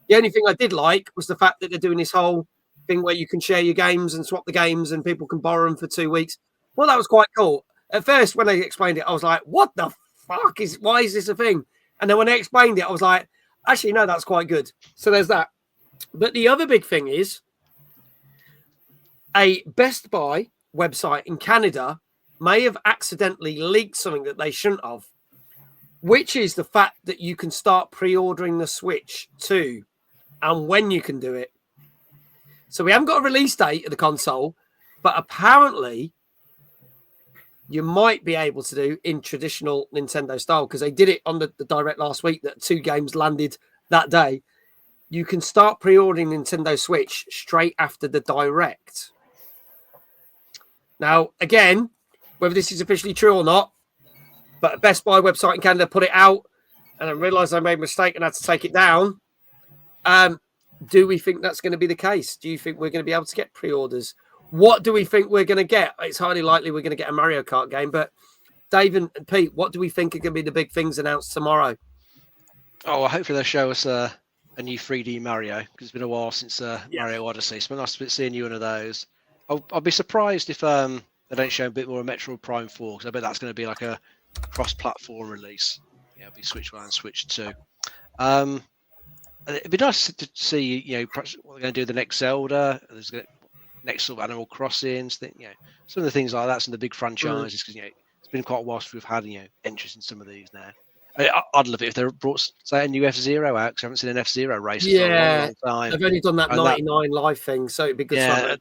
The only thing I did like was the fact that they're doing this whole thing where you can share your games and swap the games and people can borrow them for 2 weeks. Well, that was quite cool. At first, when they explained it, I was like, what the fuck why is this a thing? And then when they explained it, I was like, actually, no, that's quite good. So there's that. But the other big thing is a Best Buy website in Canada may have accidentally leaked something that they shouldn't have, which is the fact that you can start pre-ordering the Switch too, and when you can do it. So we haven't got a release date of the console, but apparently you might be able to do in traditional Nintendo style, because they did it on the Direct last week that 2 games landed that day. You can start pre-ordering Nintendo Switch straight after the Direct. Now, again, whether this is officially true or not, but a Best Buy website in Canada put it out, and I realised I made a mistake and had to take it down. Do we think that's going to be the case? Do you think we're going to be able to get pre-orders? What do we think we're going to get? It's highly likely we're going to get a Mario Kart game, but Dave and Pete, what do we think are going to be the big things announced tomorrow? Oh, well, hopefully they'll show us a new 3D Mario, because it's been a while since Mario Odyssey. It's been nice to see a new one of those. I'll be surprised if they don't show a bit more of Metroid Prime 4, because I bet that's going to be like a cross-platform release. Yeah, it'll be Switch 1 and Switch 2. It'd be nice to see, perhaps what they're going to do with the next Zelda. There's next sort of Animal Crossings, some of the things like that, some of the big franchises, because it's been quite a while since we've had interest in some of these now. I'd love it if they brought, say, a new F-Zero out, because I haven't seen an F-Zero race for a long time. They've only done that 99 live thing, so it'd be good. Yeah,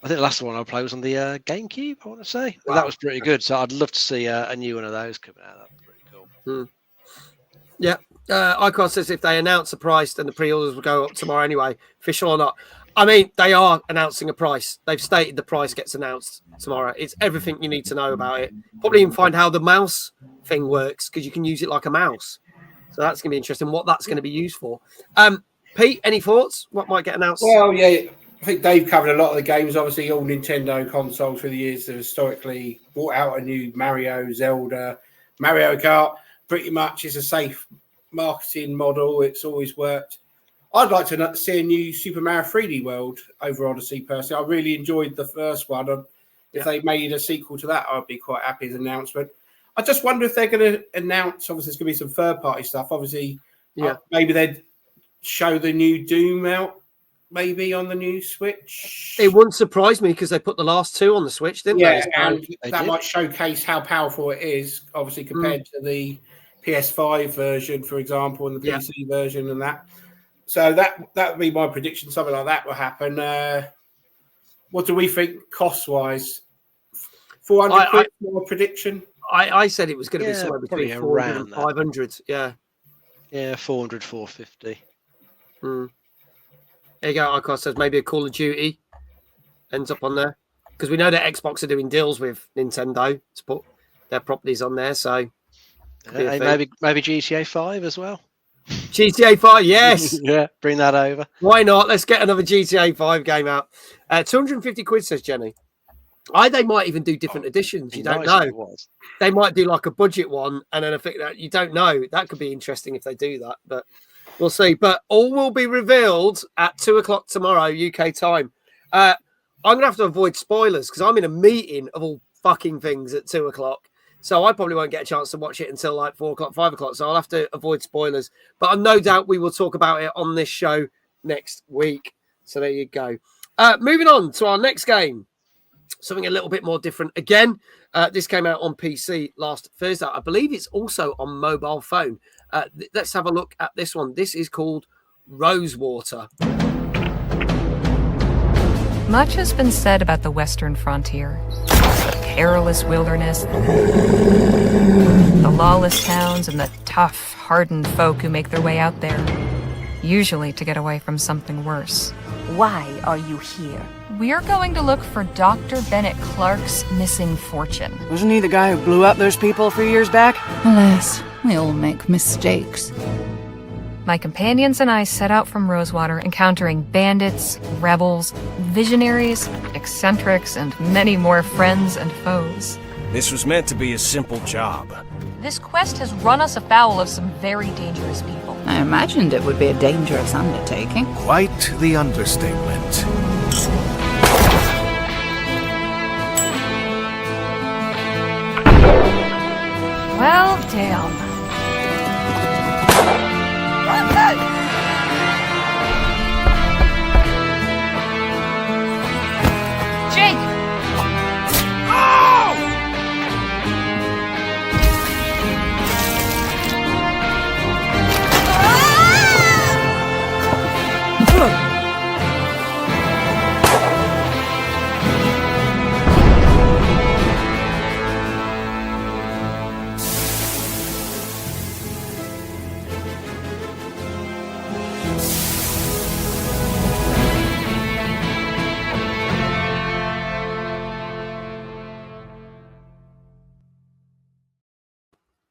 I think the last one I played was on the GameCube, I want to say. Wow. That was pretty good, so I'd love to see a new one of those coming out. That'd be pretty cool. Yeah. Icon says if they announce a price, then the pre-orders will go up tomorrow anyway, official or not. I mean, they are announcing a price. They've stated the price gets announced tomorrow. It's everything you need to know about it. Probably even find how the mouse thing works, because you can use it like a mouse. So that's going to be interesting, what that's going to be used for. Pete, any thoughts? What might get announced? Well, yeah, I think Dave covered a lot of the games. Obviously, all Nintendo consoles through the years have historically brought out a new Mario, Zelda, Mario Kart. Pretty much is a safe marketing model. It's always worked. I'd like to see a new Super Mario 3D World over Odyssey, personally. I really enjoyed the first one. If they made a sequel to that, I'd be quite happy as an announcement. I just wonder if they're going to announce, obviously, there's going to be some third-party stuff. Obviously, maybe they'd show the new Doom out, maybe on the new Switch. It wouldn't surprise me, because they put the last 2 on the Switch, didn't they? Yeah, and that might showcase how powerful it is, obviously, compared to the PS5 version, for example, and the PC version and that. So that would be my prediction. Something like that will happen. What do we think cost-wise? 400 quid more prediction? I said it was going to be somewhere between 400 and 500. Yeah. Yeah, 400, 450. There you go. Icon says maybe a Call of Duty ends up on there. Because we know that Xbox are doing deals with Nintendo to put their properties on there. So maybe GTA 5 as well. GTA 5, yes. Yeah, bring that over. Why not? Let's get another GTA 5 game out. 250 quid, says Jenny. They might even do different editions. You don't know. They might do like a budget one, and then I think that you don't know. That could be interesting if they do that, but we'll see. But all will be revealed at 2:00 tomorrow, UK time. I'm going to have to avoid spoilers, because I'm in a meeting of all fucking things at 2:00. So I probably won't get a chance to watch it until like 4:00, 5:00. So I'll have to avoid spoilers. But I'm no doubt we will talk about it on this show next week. So there you go. Moving on to our next game. Something a little bit more different. Again, this came out on PC last Thursday. I believe it's also on mobile phone. Let's have a look at this one. This is called Rosewater. Much has been said about the Western frontier. The perilous wilderness, the lawless towns, and the tough, hardened folk who make their way out there, usually to get away from something worse. Why are you here? We're going to look for Dr. Bennett Clark's missing fortune. Wasn't he the guy who blew up those people a few years back? Alas, we all make mistakes. My companions and I set out from Rosewater, encountering bandits, rebels, visionaries, eccentrics, and many more friends and foes. This was meant to be a simple job. This quest has run us afoul of some very dangerous people. I imagined it would be a dangerous undertaking. Quite the understatement. Well, damn. Jake!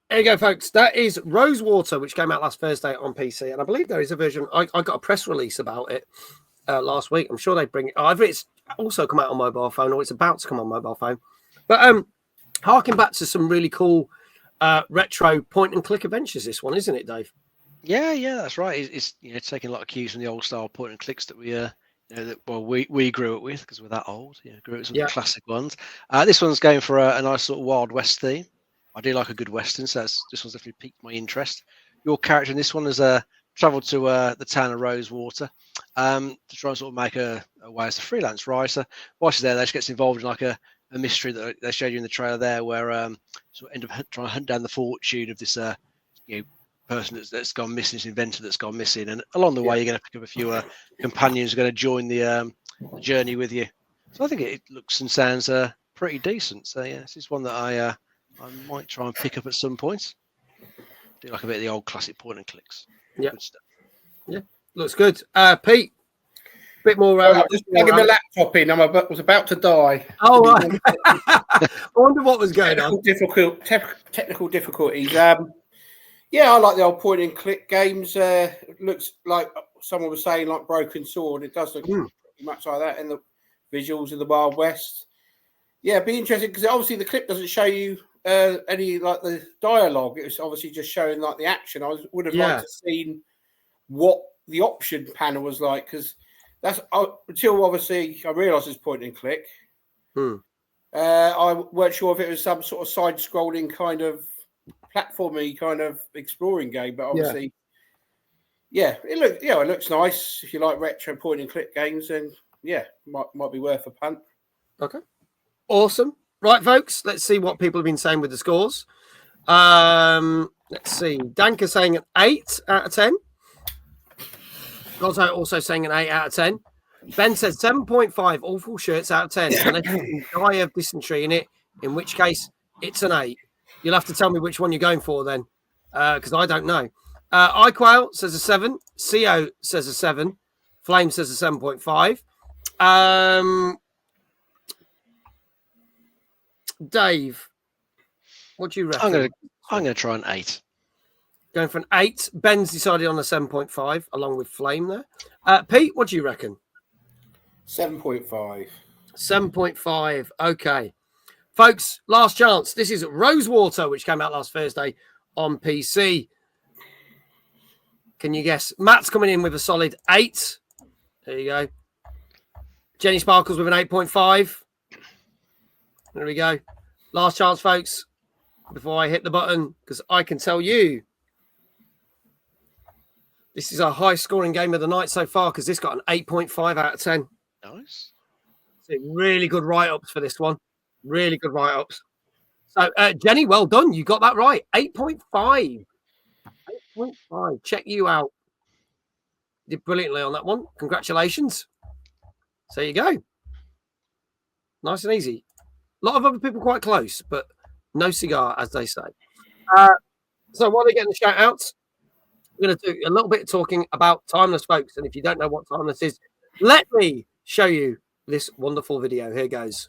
There you go, folks. That is Rosewater, which came out last Thursday on PC. And I believe there is a version. I got a press release about it last week. I'm sure they bring it. Either it's also come out on mobile phone or it's about to come on mobile phone. But harking back to some really cool retro point and click adventures, this one, isn't it, Dave? Yeah, that's right. It's taking a lot of cues from the old style point and clicks that we grew up with because we're that old. Grew up with some of the classic ones. This one's going for a nice sort of Wild West theme. I do like a good Western, so this one's definitely piqued my interest. Your character in this one has travelled to the town of Rosewater to try and sort of make a way as a freelance writer. While she's there, she gets involved in like a mystery that they showed you in the trailer there, where sort of end up trying to hunt down the fortune of this person that's gone missing, this inventor that's gone missing, and along the way you're going to pick up a few companions who are going to join the journey with you. So I think it looks and sounds pretty decent. So yeah, this is one that I might try and pick up at some point. Do like a bit of the old classic point and clicks. Yeah, good stuff. Yeah, looks good. Pete, a bit more. I'm just plugging my laptop in. Was about to die. Oh, right. I wonder what was going on. Technical difficulties. Yeah, I like the old point and click games. Looks like someone was saying like Broken Sword. It does look pretty much like that in the visuals of the Wild West. Yeah, it'd be interesting because obviously the clip doesn't show you any like the dialogue. It was obviously just showing like the action. I would have liked to seen what the option panel was like because that's until obviously I realised it's point and click. I weren't sure if it was some sort of side-scrolling kind of platformy kind of exploring game, but obviously, it looks nice. If you like retro point and click games, then might be worth a punt. Okay, awesome. Right, folks, let's see what people have been saying with the scores. Let's see. Danka saying an 8 out of 10. Gozo also saying an 8 out of 10. Ben says 7.5 awful shirts out of 10. Unless you die of dysentery in it, in which case it's an 8. You'll have to tell me which one you're going for then, because I don't know. iQuail says a 7. CO says a 7. Flame says a 7.5. Dave, what do you reckon? I'm gonna try an 8. Going for an 8. Ben's decided on a 7.5, along with Flame there. Pete, what do you reckon? 7.5. 7.5. Okay. Folks, last chance. This is Rosewater, which came out last Thursday on PC. Can you guess? Matt's coming in with a solid 8. There you go. Jenny Sparkles with an 8.5. There we go. Last chance, folks, before I hit the button, because I can tell you this is our highest scoring game of the night so far, because this got an 8.5 out of 10. Nice. So really good write-ups for this one. Really good write-ups. So, Jenny, well done. You got that right. 8.5. 8.5. Check you out. Did brilliantly on that one. Congratulations. So there you go. Nice and easy. A lot of other people quite close, but no cigar, as they say. So while they're getting the shout-outs, we're going to do a little bit of talking about Timeless, folks. And if you don't know what Timeless is, let me show you this wonderful video. Here goes.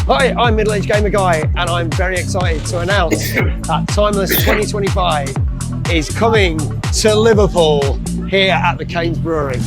Hi, I'm Middle Age Gamer Guy, and I'm very excited to announce that Timeless 2025 is coming to Liverpool here at the Keynes Brewery.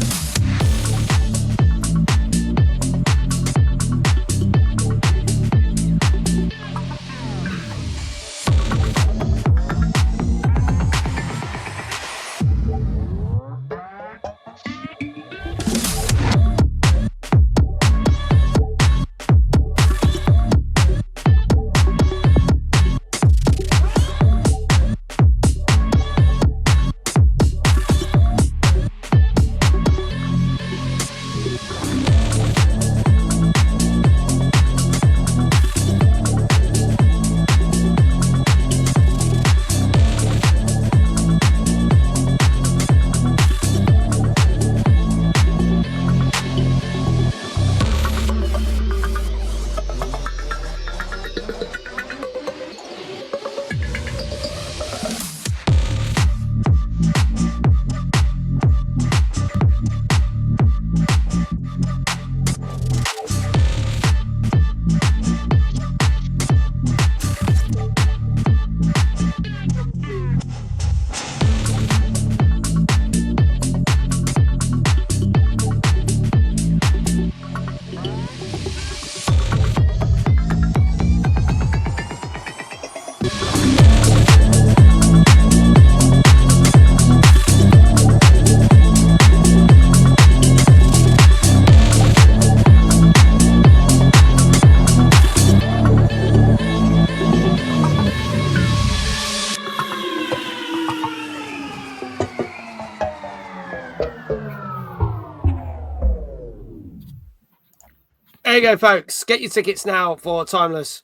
There you go, folks. Get your tickets now for Timeless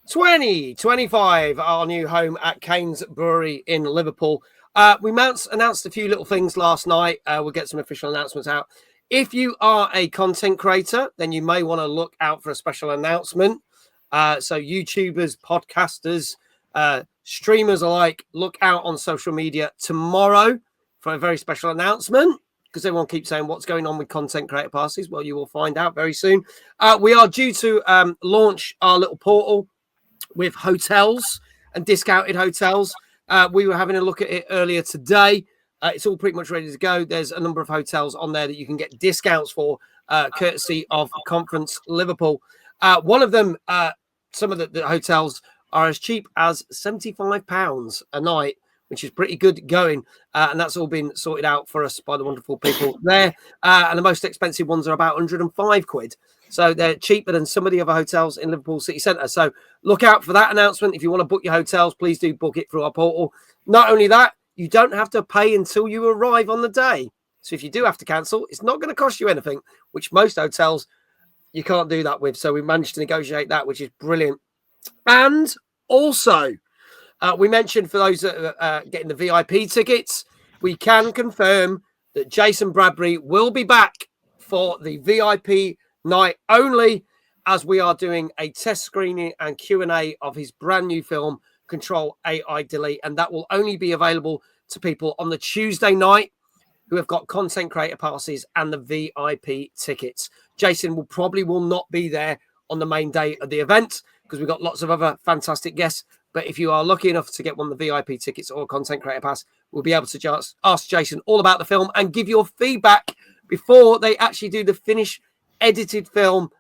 2025, our new home at Kane's Brewery in Liverpool. We announced a few little things last night. We'll get some official announcements out. If you are a content creator, then you may want to look out for a special announcement. So YouTubers, podcasters, streamers alike, look out on social media tomorrow for a very special announcement, because everyone keeps saying what's going on with content creator passes. Well, you will find out very soon. We are due to launch our little portal with hotels and discounted hotels. We were having a look at it earlier today. It's all pretty much ready to go. There's a number of hotels on there that you can get discounts for, courtesy of Conference Liverpool. One of them, some of the hotels are as cheap as £75 a night, which is pretty good going. And that's all been sorted out for us by the wonderful people there. And the most expensive ones are about 105 quid. So they're cheaper than some of the other hotels in Liverpool City Centre. So look out for that announcement. If you want to book your hotels, please do book it through our portal. Not only that, you don't have to pay until you arrive on the day. So if you do have to cancel, it's not going to cost you anything, which most hotels you can't do that with. So we managed to negotiate that, which is brilliant. And also, we mentioned for those that are getting the VIP tickets, we can confirm that Jason Bradbury will be back for the VIP night only, as we are doing a test screening and Q&A of his brand new film, Control AI Delete, and that will only be available to people on the Tuesday night who have got content creator passes and the VIP tickets. Jason will not be there on the main day of the event because we've got lots of other fantastic guests. But if you are lucky enough to get one of the VIP tickets or content creator pass, we'll be able to just ask Jason all about the film and give your feedback before they actually do the finished edited film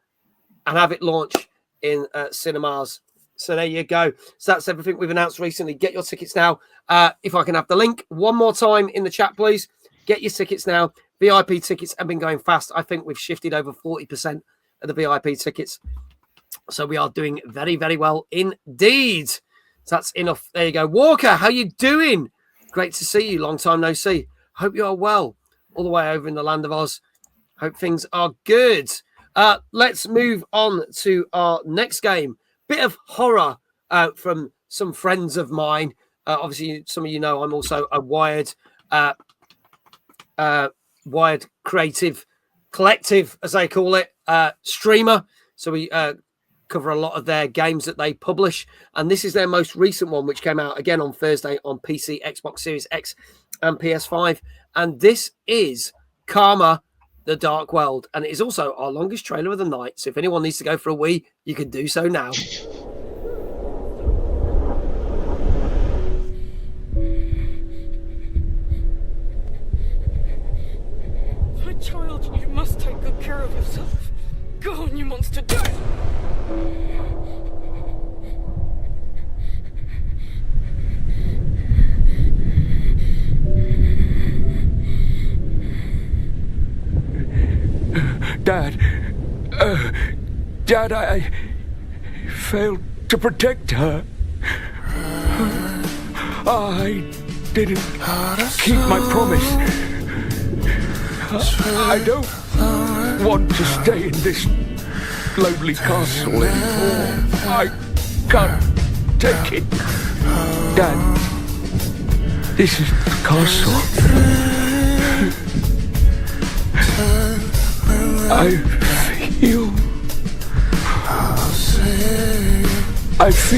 and have it launch in cinemas. So there you go. So that's everything we've announced recently. Get your tickets now. If I can have the link one more time in the chat, please. Get your tickets now. VIP tickets have been going fast. I think we've shifted over 40% of the VIP tickets. So we are doing very, very well indeed. So that's enough. There you go. Walker, how you doing? Great to see you. Long time no see. Hope you are well. All the way over in the land of Oz. Hope things are good. Let's move on to our next game. Bit of horror from some friends of mine. Obviously, some of you know I'm also a Wired Creative Collective, as they call it, streamer. So we cover a lot of their games that they publish. And this is their most recent one, which came out again on Thursday on PC, Xbox Series X and PS5. And this is Karma, The Dark World. And it is also our longest trailer of the night. So if anyone needs to go for a wee, you can do so now. My child, you must take good care of yourself. Go on, you monster, do it! Dad, I failed to protect her. I didn't keep my promise. I don't want to stay in this lonely castle anymore. I can't take it. Dad, this is the castle. I feel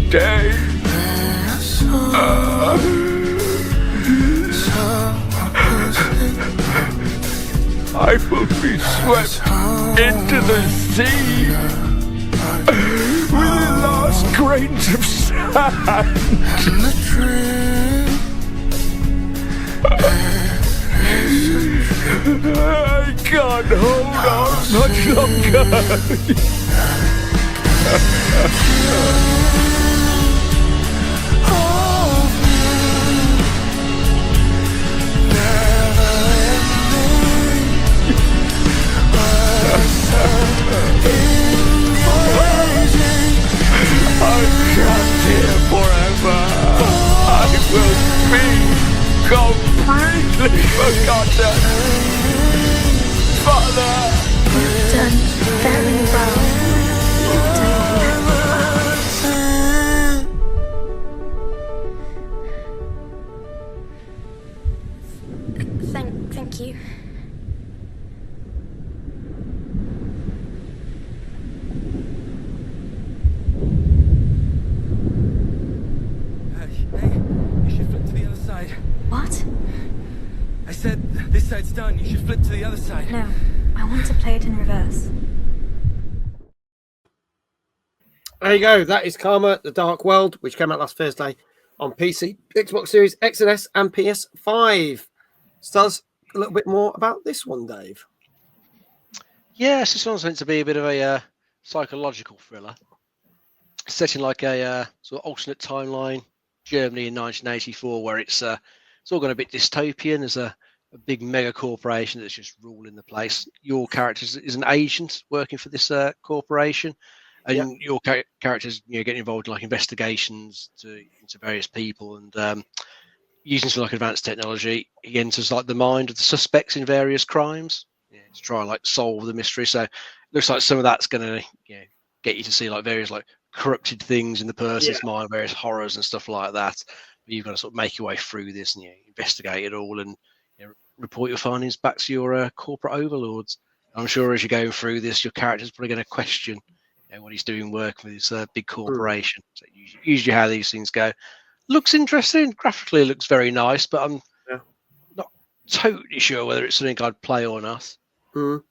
day. I will be swept into the sea with the last grains of sand. I can't hold on much longer. I can't here forever. I will be completely forgotten. Father! You've done very well. You've done very well. Thank you. What? I said this side's done. You should flip to the other side. No, I want to play it in reverse. There you go. That is Karma, The Dark World, which came out last Thursday on PC, Xbox Series X and S, and PS5. So tell us a little bit more about this one, Dave. Yes, this one's meant to be a bit of a psychological thriller. Set in like a sort of alternate timeline, Germany in 1984, where it's all gone a bit dystopian. There's a big mega corporation that's just ruling the place. Your character is an agent working for this corporation, and your character's getting involved in like investigations into various people, and using some like advanced technology, he enters like the mind of the suspects in various crimes to try and like solve the mystery. So it looks like some of that's going to get you to see like various like corrupted things in the person's mind, various horrors and stuff like that. But you've got to sort of make your way through this and investigate it all and report your findings back to your corporate overlords. I'm sure as you're going through this, your character's probably going to question what he's doing working with this big corporation. So usually how these things go. Looks interesting. Graphically, it looks very nice, but I'm not totally sure whether it's something I'd play or not. It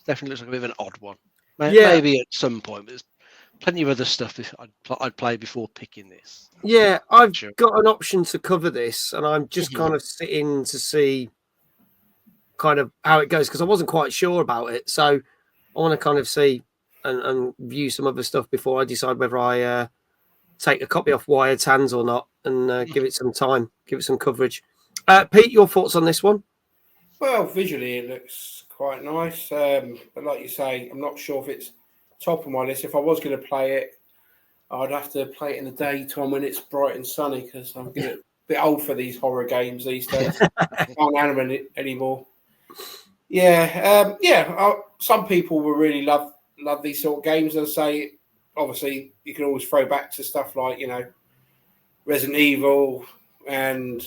definitely looks like a bit of an odd one. Maybe at some point, but there's plenty of other stuff I'd play before picking this. Yeah, I've got an option to cover this, and I'm just kind of sitting to see kind of how it goes because I wasn't quite sure about it. So I want to kind of see and view some other stuff before I decide whether I take a copy off Wired's hands or not and give it some time, give it some coverage. Pete, your thoughts on this one? Well, visually it looks quite nice, but like you say, I'm not sure if it's top of my list. If I was going to play it, I'd have to play it in the daytime when it's bright and sunny because I'm getting a bit old for these horror games these days. I can't handle it anymore. Some people will really love these sort of games. As I say, obviously, you can always throw back to stuff like Resident Evil and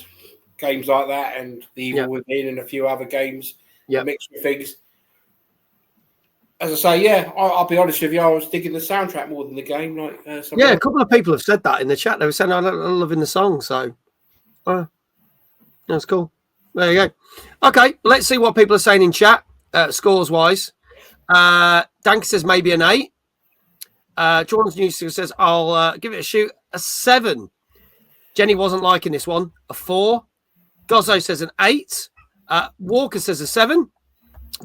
games like that, and The Evil Within, and a few other games, mixed with things. As I say, I'll be honest with you, I was digging the soundtrack more than the game. A couple of people have said that in the chat. They were saying I'm loving the song, so that's cool. There you go. Okay, let's see what people are saying in chat, scores-wise. Dank says maybe an 8. Jordan's News says I'll give it a shoot, a 7. Jenny wasn't liking this one, a 4. Gozzo says an 8. Walker says a 7.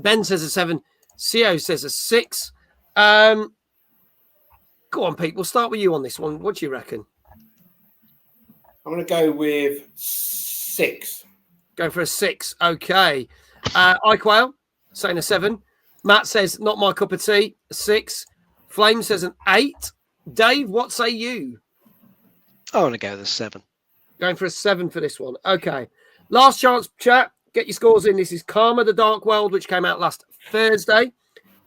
Ben says a 7. CO says a 6. Go on, Pete. We'll start with you on this one. What do you reckon? I'm going to go with 6. Go for a 6. Okay. iQuail saying a 7. Matt says not my cup of tea. A 6. Flame says an 8. Dave, what say you? I want to go with a 7. Going for a 7 for this one. Okay. Last chance, chat. Get your scores in. This is Karma, The Dark World, which came out last Thursday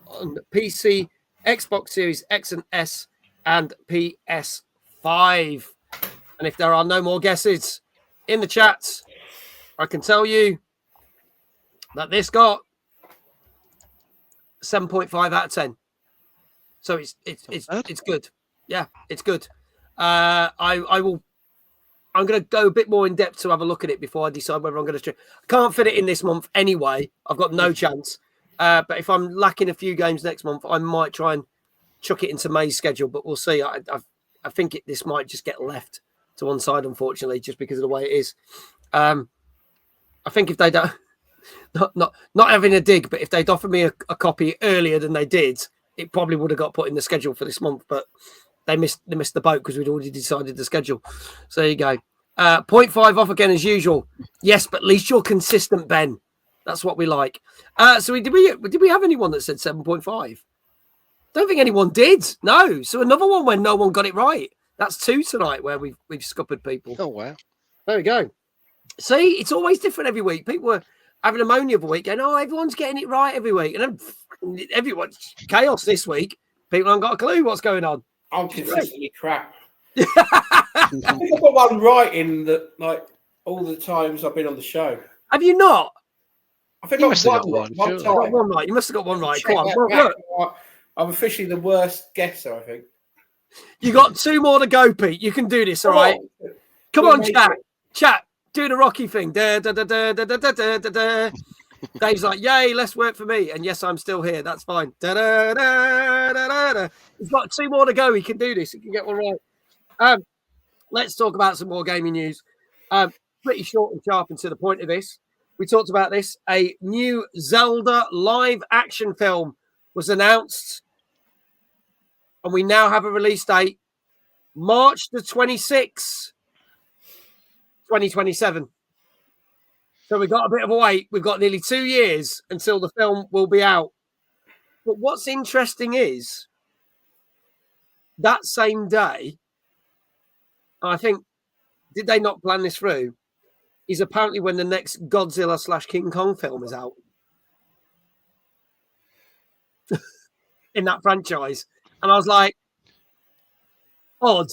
on PC, Xbox Series X and S, and PS5. And if there are no more guesses in the chats, I can tell you that this got 7.5 out of 10. So it's good. Yeah, it's good. I'm going to go a bit more in depth to have a look at it before I decide whether I'm going to. I can't fit it in this month anyway. I've got no chance. But if I'm lacking a few games next month, I might try and chuck it into May's schedule, but we'll see. I think this might just get left to one side, unfortunately, just because of the way it is. I think if they don't, not having a dig, but if they'd offered me a copy earlier than they did, it probably would have got put in the schedule for this month. But they missed the boat because we'd already decided the schedule. So there you go. 0.5 off again as usual. Yes, but at least you're consistent, Ben. That's what we like. So did we have anyone that said 7.5? Don't think anyone did. No. So another one when no one got it right. That's 2 tonight where we've scuppered people. Oh wow. There we go. See, it's always different every week. People are having ammonia every week, going, "Oh, everyone's getting it right every week," and then everyone's chaos this week. People haven't got a clue what's going on. I'm consistently crap. I think I've got one right in all the times I've been on the show. Have you not? I think I've got one time. One right. You must have got one right. Come on, look. I'm officially the worst guesser, I think. You got 2 more to go, Pete. You can do this, all right? Come on, chat. Do the Rocky thing. Da, da, da, da, da, da, da, da, da. Dave's like, yay, less work for me. And yes, I'm still here. That's fine. Da, da, da, da, da, da. He's got 2 more to go. He can do this. He can get one right. Let's talk about some more gaming news. Pretty short and sharp and to the point of this. We talked about this. A new Zelda live action film was announced. And we now have a release date. March the 26th, 2027. So we've got a bit of a wait. We've got nearly 2 years until the film will be out. But what's interesting is that same day, I think, did they not plan this through, is apparently when the next Godzilla / King Kong film is out. In that franchise. And I was like, odd.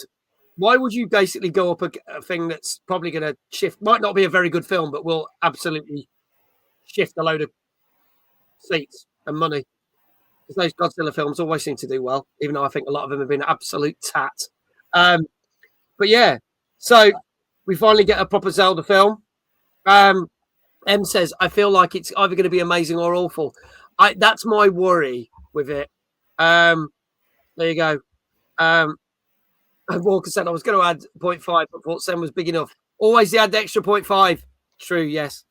Why would you basically go up a thing that's probably going to shift? Might not be a very good film, but will absolutely shift a load of seats and money. Because those Godzilla films always seem to do well, even though I think a lot of them have been absolute tat. But yeah, so we finally get a proper Zelda film. M says, I feel like it's either going to be amazing or awful. That's my worry with it. There you go. Walker said I was going to add 0.5, but thought Sam was big enough. Always add the extra 0.5. True, yes.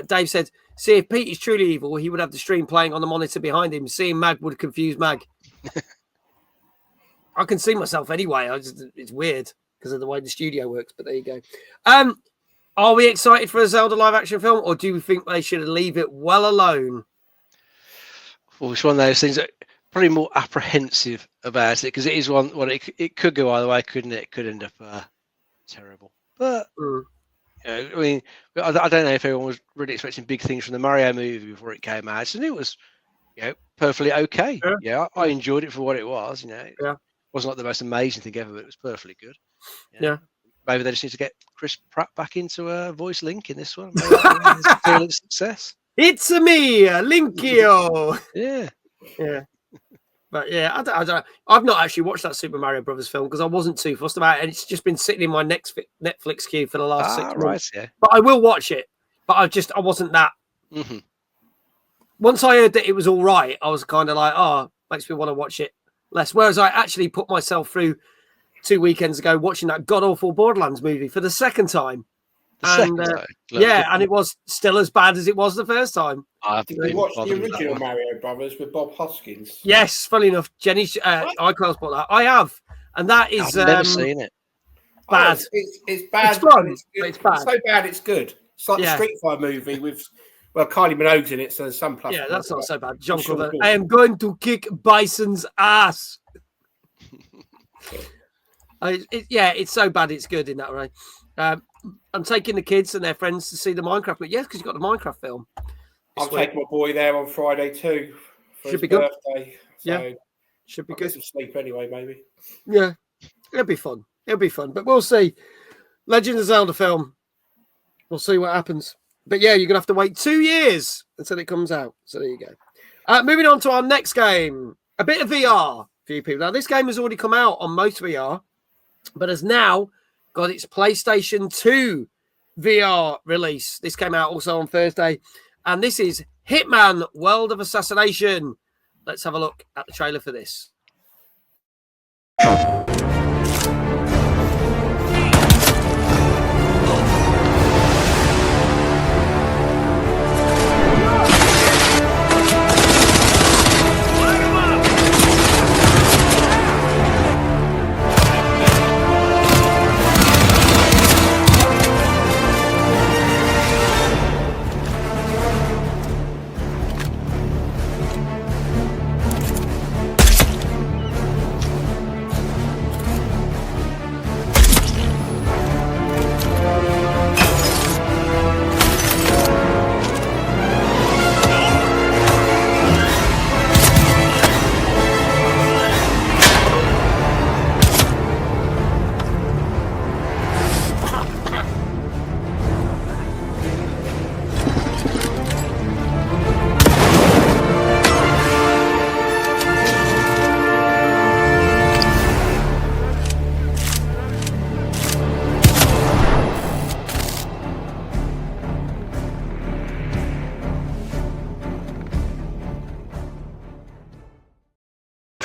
Dave said, see, if Pete is truly evil, he would have the stream playing on the monitor behind him. Seeing Mag would confuse Mag. I can see myself anyway. It's weird because of the way the studio works, but there you go. Are we excited for a Zelda live action film, or do we think they should leave it well alone? Well, it's one of those things that probably more apprehensive about it because it is one. Well, it could go either way, couldn't it? It could end up terrible. But you know, I mean, I don't know if everyone was really expecting big things from the Mario movie before it came out, and it was, perfectly okay. Yeah, I enjoyed it for what it was. It wasn't like the most amazing thing ever, but it was perfectly good. Yeah. Maybe they just need to get Chris Pratt back into a voice Link in this one. Maybe that's a success. It's me, Linkio. Yeah. But yeah, I don't. I've not actually watched that Super Mario Brothers film because I wasn't too fussed about it, and it's just been sitting in my next Netflix queue for the last 6 months. Right, yeah. But I will watch it. But I wasn't that. Mm-hmm. Once I heard that it was all right, I was kind of like, oh, makes me want to watch it less. Whereas I actually put myself through 2 weekends ago watching that god awful Borderlands movie for the second time. And it was still as bad as it was the first time. Did you watch the original Mario Brothers with Bob Hoskins? Yes, funny enough, Jenny iCloud's bought that. I have, and that is I've never seen it. Oh, Bad. it's bad. It's fun, but it's bad. It's so bad it's good. It's like the Street Fighter movie with Kylie Minogue's in it, so there's some plus. Yeah, that's not so bad. John Clever. I am going to kick Bison's ass. It's so bad it's good in that way. I'm taking the kids and their friends to see the Minecraft, but because you've got the Minecraft film. I'll take my boy there on Friday too. For his birthday. So should be I'll good. get some sleep anyway, maybe. Yeah, it'll be fun. But we'll see. Legend of Zelda film. We'll see what happens. But yeah, you're gonna have to wait 2 years until it comes out. So there you go. Moving on to our next game. A bit of VR for you people. Now, this game has already come out on most VR, but has now got its PlayStation 2 VR release. This came out also on Thursday. And this is Hitman World of Assassination. Let's have a look at the trailer for this.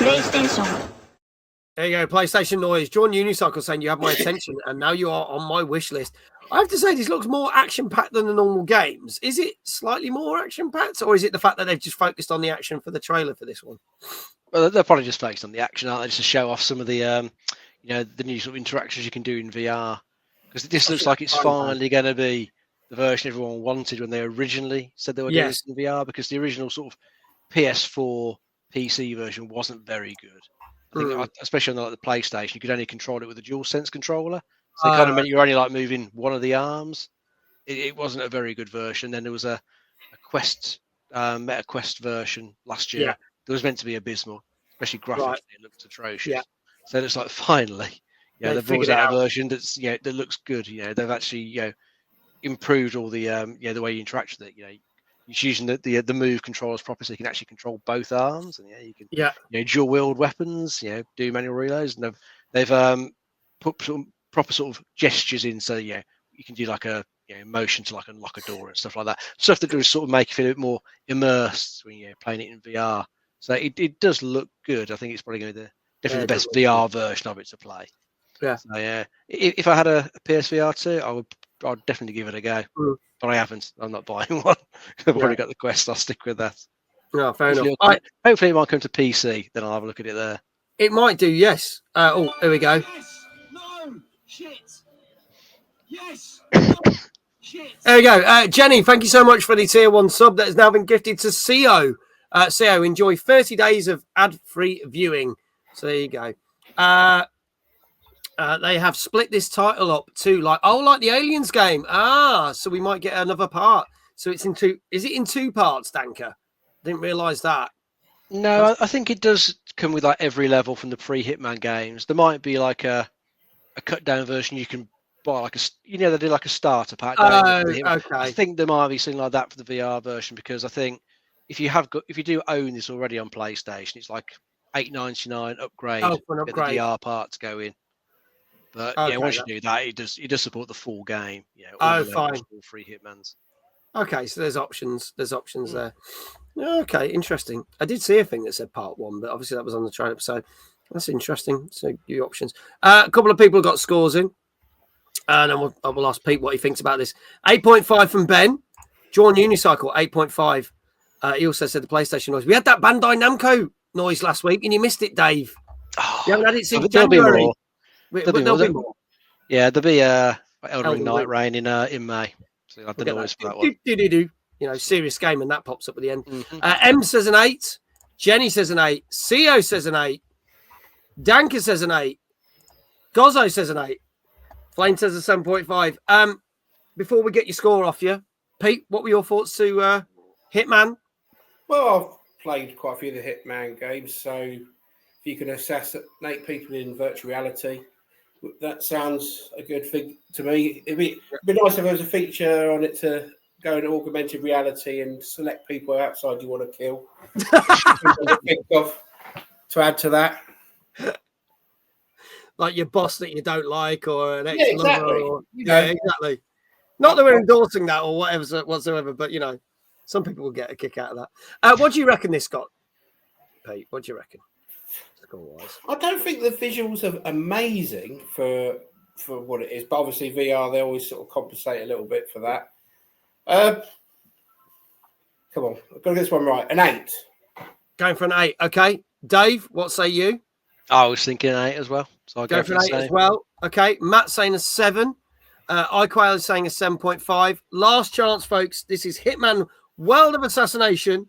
PlayStation. There you go, PlayStation noise. John Unicycle saying you have my attention, and now you are on my wish list. I have to say, this looks more action-packed than the normal games. Is it slightly more action-packed, or is it the fact that they've just focused on the action for the trailer for this one? Well, they're probably just focused on the action, aren't they? Just to show off some of the, the new sort of interactions you can do in VR. Because this looks like it's finally going to be the version everyone wanted when they originally said they were doing this in VR. Because the original sort of PS4 PC version wasn't very good. I think, especially on the PlayStation, you could only control it with a DualSense controller. So it kind of meant you were only like moving one of the arms. It wasn't a very good version. Then there was a Quest, Meta Quest version last year that was meant to be abysmal, especially graphically. It looked atrocious. Yeah. So it's like finally, they've brought out a version that's that looks good. They've actually improved all the the way you interact with it. You're using the move controllers properly, so you can actually control both arms, and you can dual wield weapons. Do manual reloads, and they've put some proper sort of gestures in, so you can do like a motion to like unlock a door and stuff like that. Stuff that does sort of make you feel a bit more immersed when you're playing it in VR. So it does look good. I think it's probably going to be definitely the best VR version of it to play. Yeah. So if I had a PSVR 2, I'd definitely give it a go. But I haven't. I'm not buying one. I've already got the Quest. I'll stick with that. No, fair enough. Hopefully it might come to PC. Then I'll have a look at it there. It might do, yes. Here we go. Yes! No! Shit! Yes! There we go. Jenny, thank you so much for the tier 1 sub that has now been gifted to CO. CO, enjoy 30 days of ad-free viewing. So there you go. They have split this title up too, like the Aliens game. So we might get another part. So it's in two. Is it in 2 parts, Danker? Didn't realise that. No, I think it does come with like every level from the pre-Hitman games. There might be like a cut down version you can buy, like they do like a starter pack. Okay. I think there might be something like that for the VR version, because I think if you do own this already on PlayStation, it's like $8.99 upgrade. For an get the VR parts go in. But once you do that, it does support the full game. Fine. All 3 Hitmans. Okay, so there's options. There's options there. Okay, interesting. I did see a thing that said part 1, but obviously that was on the trailer, so that's interesting. So your options. A couple of people got scores in, and I will ask Pete what he thinks about this. 8.5 from Ben. John Unicycle 8.5. He also said the PlayStation noise. We had that Bandai Namco noise last week, and you missed it, Dave. You haven't had it since January. There'll be more. Yeah, there'll be Elden Ring Night Rain in May. So I don't know for that one. Serious game, and that pops up at the end. M says an 8. Jenny says an 8. CO says an 8. Danker says an 8. Gozzo says an 8. Flame says a 7.5. Before we get your score off you, Pete, what were your thoughts to Hitman? Well, I've played quite a few of the Hitman games, so if you can assassinate people in virtual reality, that sounds a good thing to me. It'd be nice if there was a feature on it to go into augmented reality and select people outside you want to kill. Think of to add to that, like your boss that you don't like, or an ex-lover, exactly. Exactly. Not that we're endorsing that or whatsoever, but some people will get a kick out of that. What do you reckon this got, Pete? What do you reckon? score-wise. I don't think the visuals are amazing for what it is, but obviously VR, they always sort of compensate a little bit for that. Come on, I've got to get this one right. An 8. Going for an 8. Okay, Dave, what say you? I was thinking an 8 as well, so I'll go for an 8 as well. Okay, Matt's saying a 7. iQuail is saying a 7.5. Last chance, folks. This is Hitman: World of Assassination,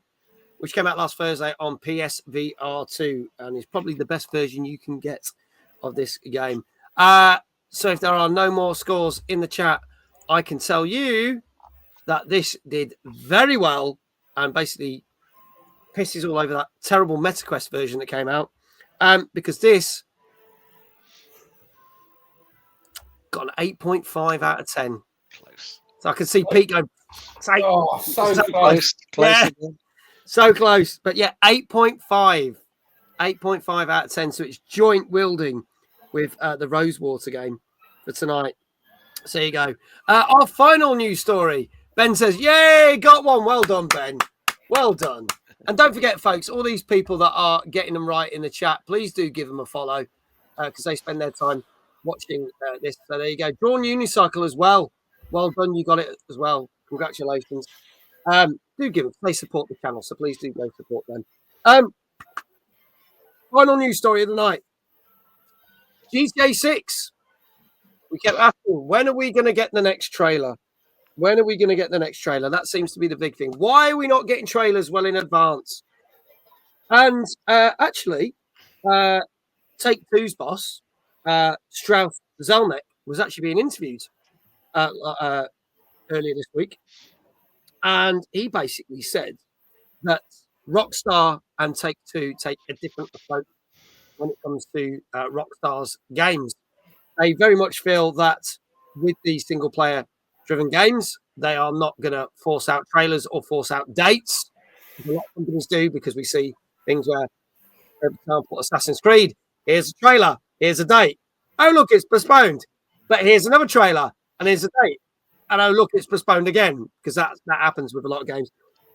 which came out last Thursday on PSVR 2, and is probably the best version you can get of this game. So if there are no more scores in the chat, I can tell you that this did very well and basically pisses all over that terrible MetaQuest version that came out, because this got an 8.5 out of 10. Close. So I can see Pete go, so close. Yeah, so close. But yeah, 8.5. 8.5 out of 10. So it's joint wielding with the Rosewater game for tonight. So there you go. Our final news story. Ben says, yay, got one. Well done, Ben. Well done. And don't forget, folks, all these people that are getting them right in the chat, please do give them a follow because they spend their time watching this. So there you go. Drawn Unicycle as well. Well done. You got it as well. Congratulations. Do give them. They support the channel, so please do go support them. Final news story of the night. GTA 6. We kept asking, when are we going to get the next trailer? When are we going to get the next trailer? That seems to be the big thing. Why are we not getting trailers well in advance? And actually, Take-Two's boss, Strauss Zelnick, was actually being interviewed earlier this week. And he basically said that Rockstar and Take-Two take a different approach when it comes to Rockstar's games. They very much feel that with these single-player driven games, they are not going to force out trailers or force out dates. A lot of companies do, because we see things where, for example, Assassin's Creed, here's a trailer, here's a date. Oh, look, it's postponed. But here's another trailer, and here's a date. And oh, look, it's postponed again, because that happens with a lot of games.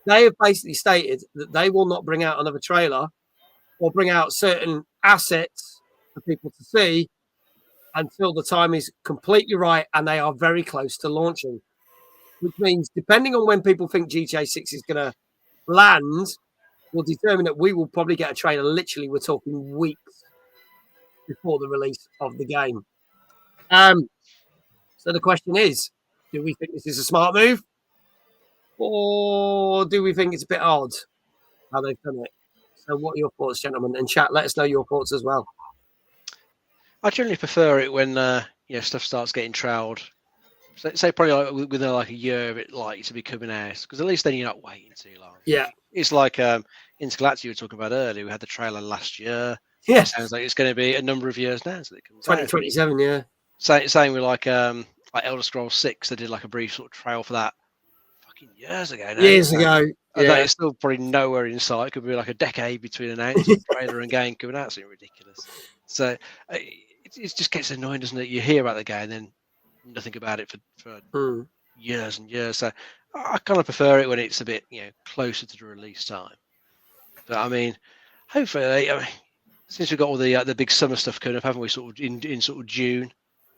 They have basically stated that they will not bring out another trailer or bring out certain assets for people to see until the time is completely right and they are very close to launching, which means depending on when people think GTA 6 is going to land will determine that we will probably get a trailer. Literally, we're talking weeks before the release of the game. So the question is, do we think this is a smart move, or do we think it's a bit odd how they've done it? So what are your thoughts, gentlemen? And chat, let us know your thoughts as well. I generally prefer it when stuff starts getting trailed. So, say probably like within like a year of it likely to be coming out, because at least then you're not waiting too long. Yeah, it's like Intergalatic you were talking about earlier. We had the trailer last year. Yeah, it sounds like it's going to be a number of years now. So it comes 2027. Yeah. Same with like Elder Scrolls 6. They did like a brief sort of trail for that fucking years ago. Years ago. Yeah. It's still probably nowhere in sight. It could be like a decade between announcement, trailer, and game coming out. It's ridiculous. So it just gets annoying, doesn't it? You hear about the game and then nothing about it for years and years. So I kind of prefer it when it's a bit closer to the release time. But I mean, hopefully, since we've got all the big summer stuff coming up, haven't we? Sort of in sort of June,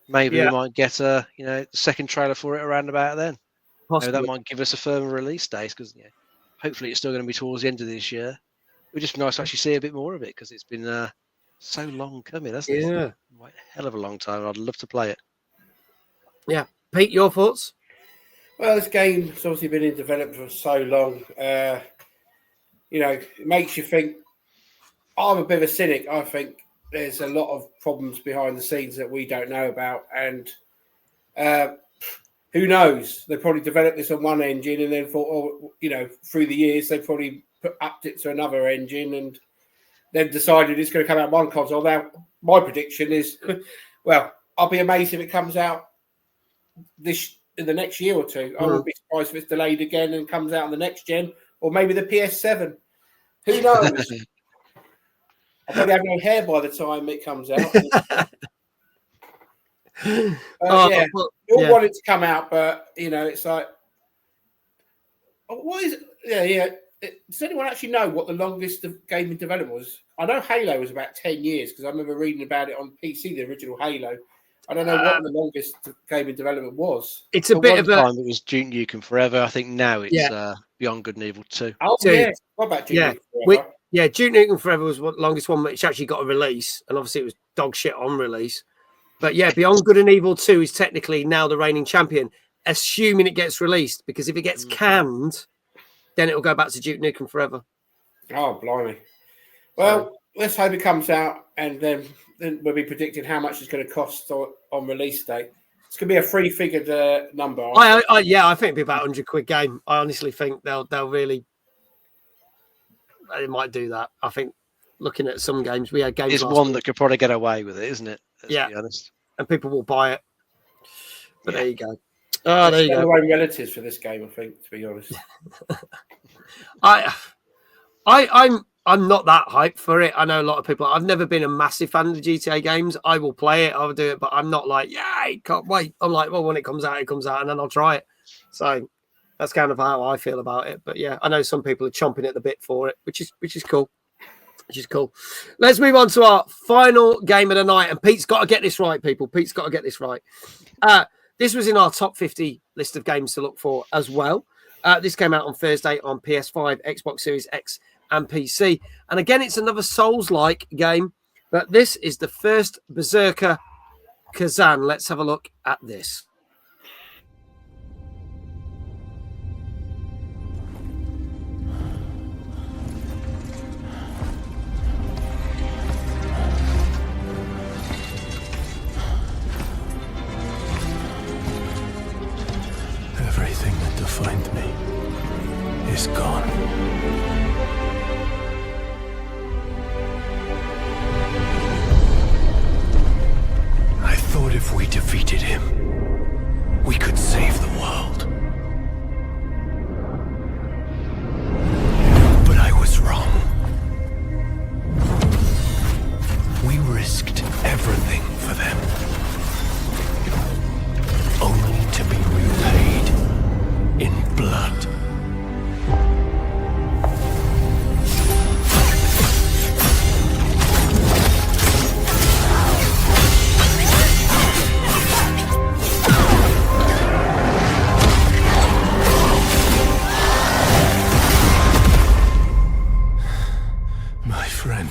maybe we might get a second trailer for it around about then. Maybe that might give us a firmer release date, because hopefully it's still going to be towards the end of this year. It would just be nice to actually see a bit more of it, because it's been so long coming, hasn't it? Yeah, a hell of a long time. I'd love to play it. Yeah, Pete, your thoughts? Well, this game's obviously been in development for so long. It makes you think. I'm a bit of a cynic. I think there's a lot of problems behind the scenes that we don't know about, and who knows? They probably developed this on one engine and then thought, through the years they probably upped it to another engine and then decided it's going to come out on one console. Now, my prediction is, well, I'll be amazed if it comes out in the next year or two. I wouldn't be surprised if it's delayed again and comes out on the next gen, or maybe the PS7. Who knows? I'll probably have no hair by the time it comes out. We all want it to come out, but it's like, what is it? Yeah. Does anyone actually know what the longest of gaming development was? I know Halo was about 10 years because I remember reading about it on PC, the original Halo. I don't know what the longest game in development was. It's a At bit one of a time it was Duke Nukem Forever. I think now it's Beyond Good and Evil 2. Oh, Dude. yeah. What about Duke Nukem Forever? Duke Nukem Forever was the longest one, which actually got a release, and obviously it was dog shit on release. But yeah, Beyond Good and Evil 2 is technically now the reigning champion, assuming it gets released, because if it gets canned, then it'll go back to Duke Nukem Forever. Oh, blimey. Well, let's hope it comes out, and then we'll be predicting how much it's going to cost on release date. It's going to be a three-figured number. I think it'll be about £100 game. I honestly think they'll really... They might do that. I think looking at some games, we had games. It's one that could probably get away with it, isn't it? Let's be honest. And people will buy it. But there you go. Oh, there you go. Away relatives for this game, I think. To be honest, I'm not that hyped for it. I know a lot of people. I've never been a massive fan of the GTA games. I will play it. I'll do it, but I'm not like, I can't wait. I'm like, well, when it comes out, and then I'll try it. So that's kind of how I feel about it. But yeah, I know some people are chomping at the bit for it, which is cool. Which is cool. Let's move on to our final game of the night. And Pete's got to get this right, people. Pete's got to get this right. This was in our top 50 list of games to look for as well. This came out on Thursday on PS5, Xbox Series X, and PC. And again, it's another Souls-like game, but this is the first Berserker Khazan. Let's have a look at this. Everything that defined me is gone. I thought if we defeated him, we could save the world. But I was wrong. We risked everything for them, only to be repaid in blood. My friend.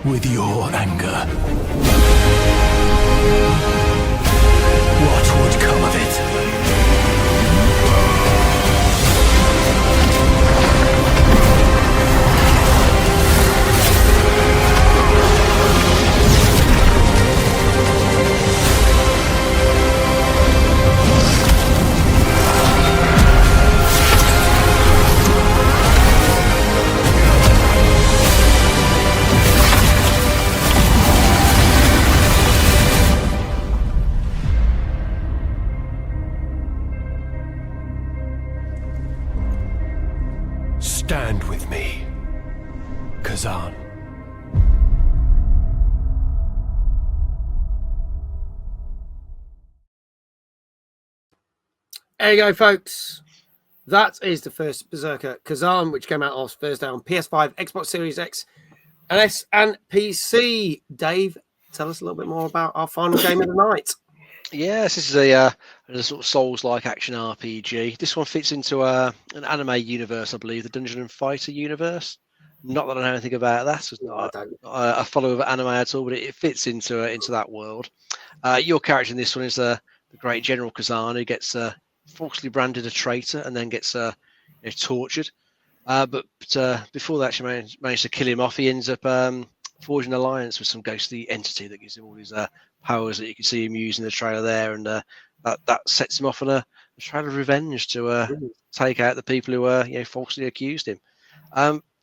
With your anger, what would come of it? Stand with me, Khazan. There you go, folks. That is the first Berserker Khazan, which came out last Thursday on PS5, Xbox Series X, and S, and PC. Dave, tell us a little bit more about our final game of the night. Yes, this is a sort of Souls-like action RPG. This one fits into an anime universe, I believe, the Dungeon and Fighter universe. Not that I know anything about that. It's not a follower of anime at all, but it fits into that world. Your character in this one is the great General Khazan, who gets falsely branded a traitor and then gets tortured. But before they actually manage to kill him off, he ends up forging an alliance with some ghostly entity that gives him all his powers that you can see him using the trailer there, and that sets him off on a trail of revenge to take out the people who falsely accused him.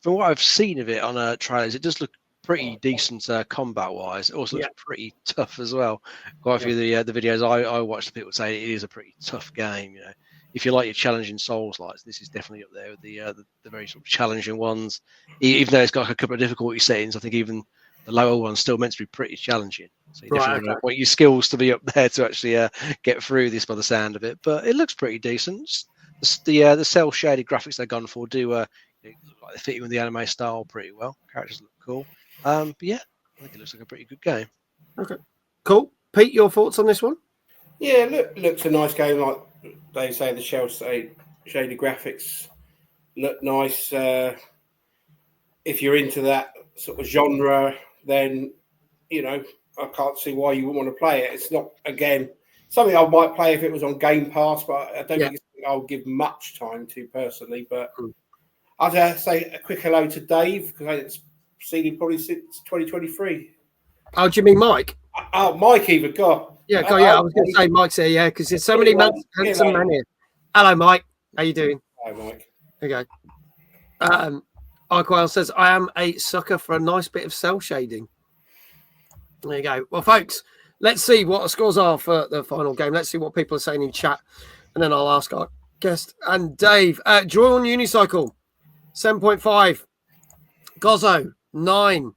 From what I've seen of it on trailers, it does look pretty decent combat-wise. It also looks pretty tough as well. Quite a few of the videos I watched, people say it is a pretty tough game. If you like your challenging Souls-likes, this is definitely up there with the very sort of challenging ones. Even though it's got a couple of difficulty settings, I think even the lower one's still meant to be pretty challenging. So you definitely want your skills to be up there to actually get through this by the sound of it. But it looks pretty decent. The cell shaded graphics they've gone for do look like they fit in with the anime style pretty well. Characters look cool. But yeah, I think it looks like a pretty good game. Okay, cool. Pete, your thoughts on this one? Yeah, looks a nice game. Like they say, the shaded graphics look nice. If you're into that sort of genre, then I can't see why you wouldn't want to play it. It's not, again, something I might play if it was on Game Pass, but I don't think it's something I'll give much time to personally. But I'd say a quick hello to Dave, because I haven't seen him probably since 2023. Oh, do you mean Mike? Oh, Mike even, God. Yeah, I was going to say Mike's here, yeah, because there's so many handsome men here. Hello, Mike. How you doing? Hi, Mike. There you go. Arquile says, I am a sucker for a nice bit of cell shading. There you go. Well, folks, let's see what the scores are for the final game. Let's see what people are saying in chat, and then I'll ask our guest and Dave. Joy on Unicycle, 7.5. Gozzo, 9.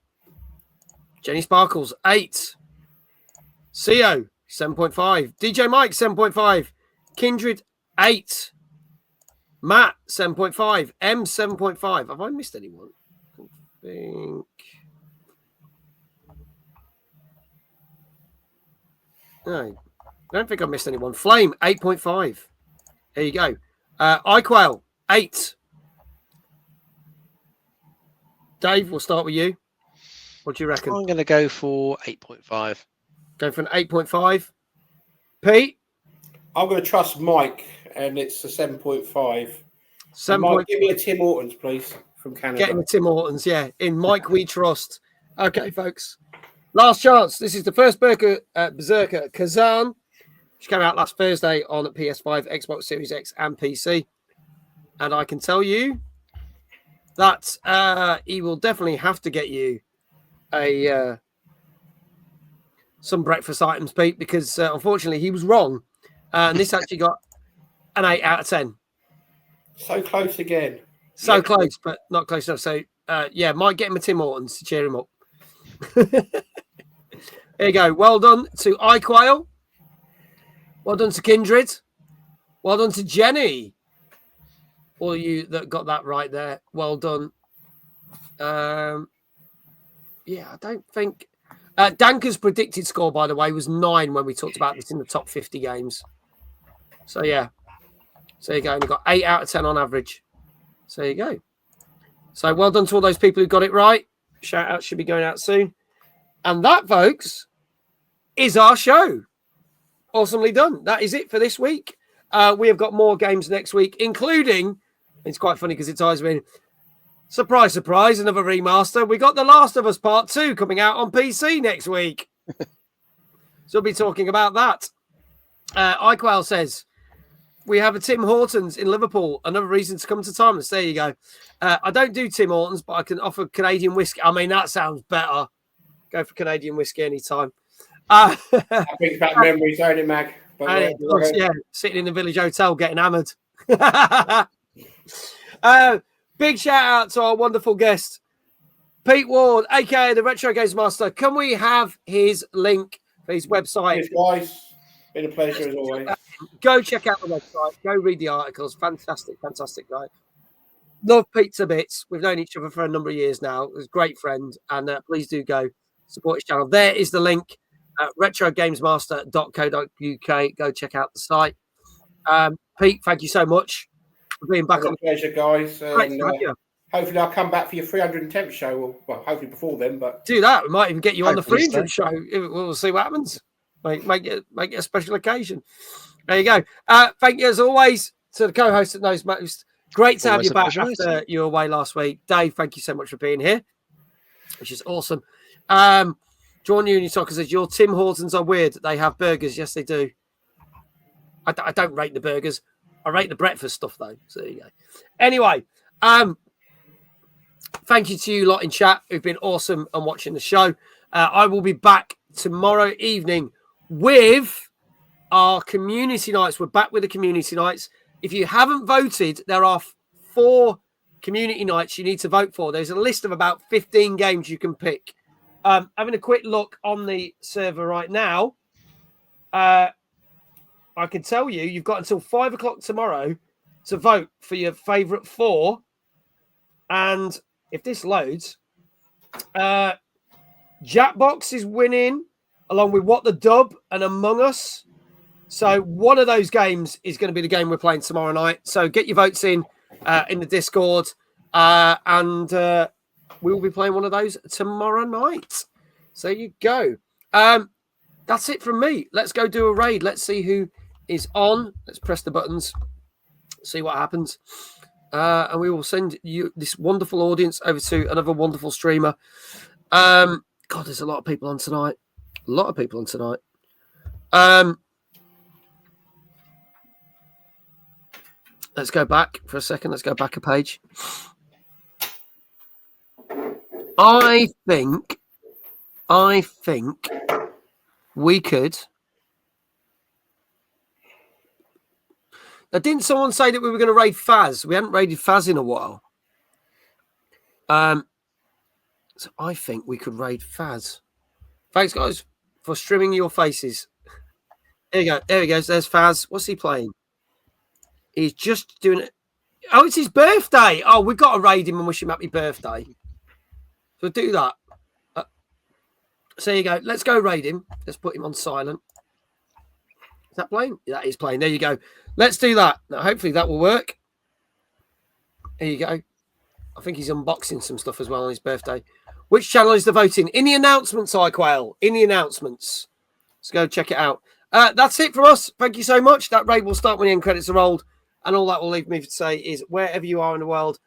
Jenny Sparkles, 8. CO, 7.5. DJ Mike, 7.5. Kindred, 8. Matt, 7.5. M, 7.5. Have I missed anyone? I think. No, I don't think I missed anyone. Flame, 8.5. There you go. iQuail, 8. Dave, we'll start with you. What do you reckon? I'm going to go for 8.5. Go for an 8.5. Pete? I'm going to trust Mike, and it's a 7.5. Mike, give me a Tim Hortons, please, from Canada. Getting a Tim Hortons, yeah. In Mike we trust. Okay, folks. Last chance. This is the first Berserker Khazan, which came out last Thursday on PS5, Xbox Series X, and PC. And I can tell you that he will definitely have to get you some breakfast items, Pete, because unfortunately he was wrong. And this actually got an 8 out of 10. So close again. So close, but not close enough. So, might get him a Tim Hortons to cheer him up. There you go. Well done to iQuail. Well done to Kindred. Well done to Jenny. All you that got that right there. Well done. I don't think... Danker's predicted score, by the way, was 9 when we talked about this in the top 50 games. So, yeah. So, there you go. And you got 8 out of 10 on average. So, there you go. So, well done to all those people who got it right. Shout out should be going out soon. And that, folks, is our show. Awesomely done. That is it for this week. We have got more games next week, including, it's quite funny because it ties me in, surprise, surprise, another remaster. We got The Last of Us Part 2 coming out on PC next week. So we'll be talking about that. iQuail says, we have a Tim Hortons in Liverpool. Another reason to come to Timeless. There you go. I don't do Tim Hortons, but I can offer Canadian whiskey. I mean, that sounds better. Go for Canadian whiskey anytime. I think back memories, don't it, Mag? And sitting in the village hotel getting hammered. Big shout out to our wonderful guest, Pete Ward, aka the Retro Games Master. Can we have his link for his website? It's nice. Been a pleasure as always. Go check out the website. Go read the articles. Fantastic, fantastic guy. Love Pizza Bits. We've known each other for a number of years now. He's a great friend. And please do go support his channel. There is the link. retrogamesmaster.co.uk. Go check out the site. Pete, thank you so much for being back on. Pleasure, guys. And, you. hopefully I'll come back for your 310th show. Well, hopefully before then, but do that. We might even get you on the Hopefully 300 show. We'll see what happens. Make it a special occasion. There you go. Thank you as always to the co-host that knows most. Great to have you back after you were away last week. Dave, thank you so much for being here, which is awesome. John Union Soccer says, your Tim Hortons are weird. They have burgers. Yes, they do. I don't rate the burgers. I rate the breakfast stuff, though. So there you go. Anyway, thank you to you lot in chat who've been awesome and watching the show. I will be back tomorrow evening with our community nights. We're back with the community nights. If you haven't voted, there are 4 community nights you need to vote for. There's a list of about 15 games you can pick. Having a quick look on the server right now, I can tell you, you've got until 5 o'clock tomorrow to vote for your favourite 4. And if this loads, Jackbox is winning, along with What the Dub and Among Us. So one of those games is going to be the game we're playing tomorrow night. So get your votes in the Discord, and we will be playing one of those tomorrow night. So you go. That's it from me. Let's go do a raid. Let's see who is on. Let's press the buttons, see what happens. And we will send you this wonderful audience over to another wonderful streamer. God, there's a lot of people on tonight. A lot of people on tonight. Let's go back for a second. Let's go back a page. I think we could. Now, didn't someone say that we were going to raid Faz? We hadn't raided Faz in a while. So I think we could raid Faz. Thanks, guys, for streaming your faces. There you go. There he goes. There's Faz. What's he playing? He's just doing it. Oh, it's his birthday. Oh, we've got to raid him and wish him happy birthday. So do that. So there you go. Let's go raid him. Let's put him on silent. Is that playing? That is playing. There you go. Let's do that. Now, hopefully that will work. There you go. I think he's unboxing some stuff as well on his birthday. Which channel is the voting? In the announcements, iQuail. In the announcements. Let's go check it out. That's it from us. Thank you so much. That raid will start when the end credits are rolled. And all that will leave me to say is, wherever you are in the world,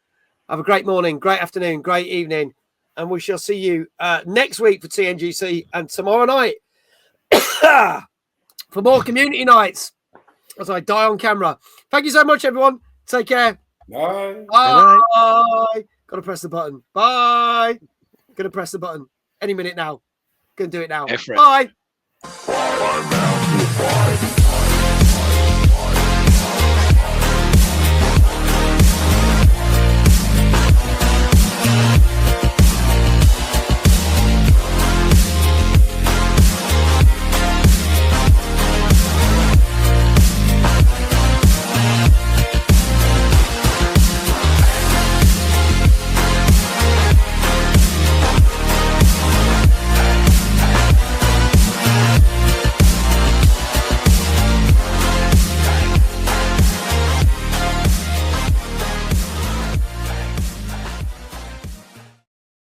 have a great morning, great afternoon, great evening. And we shall see you next week for TNGC and tomorrow night for more community nights as I die on camera. Thank you so much, everyone. Take care. Bye. Bye. Got to press the button. Bye. Going to press the button any minute now. Going to do it now. Bye. I'm out to fight.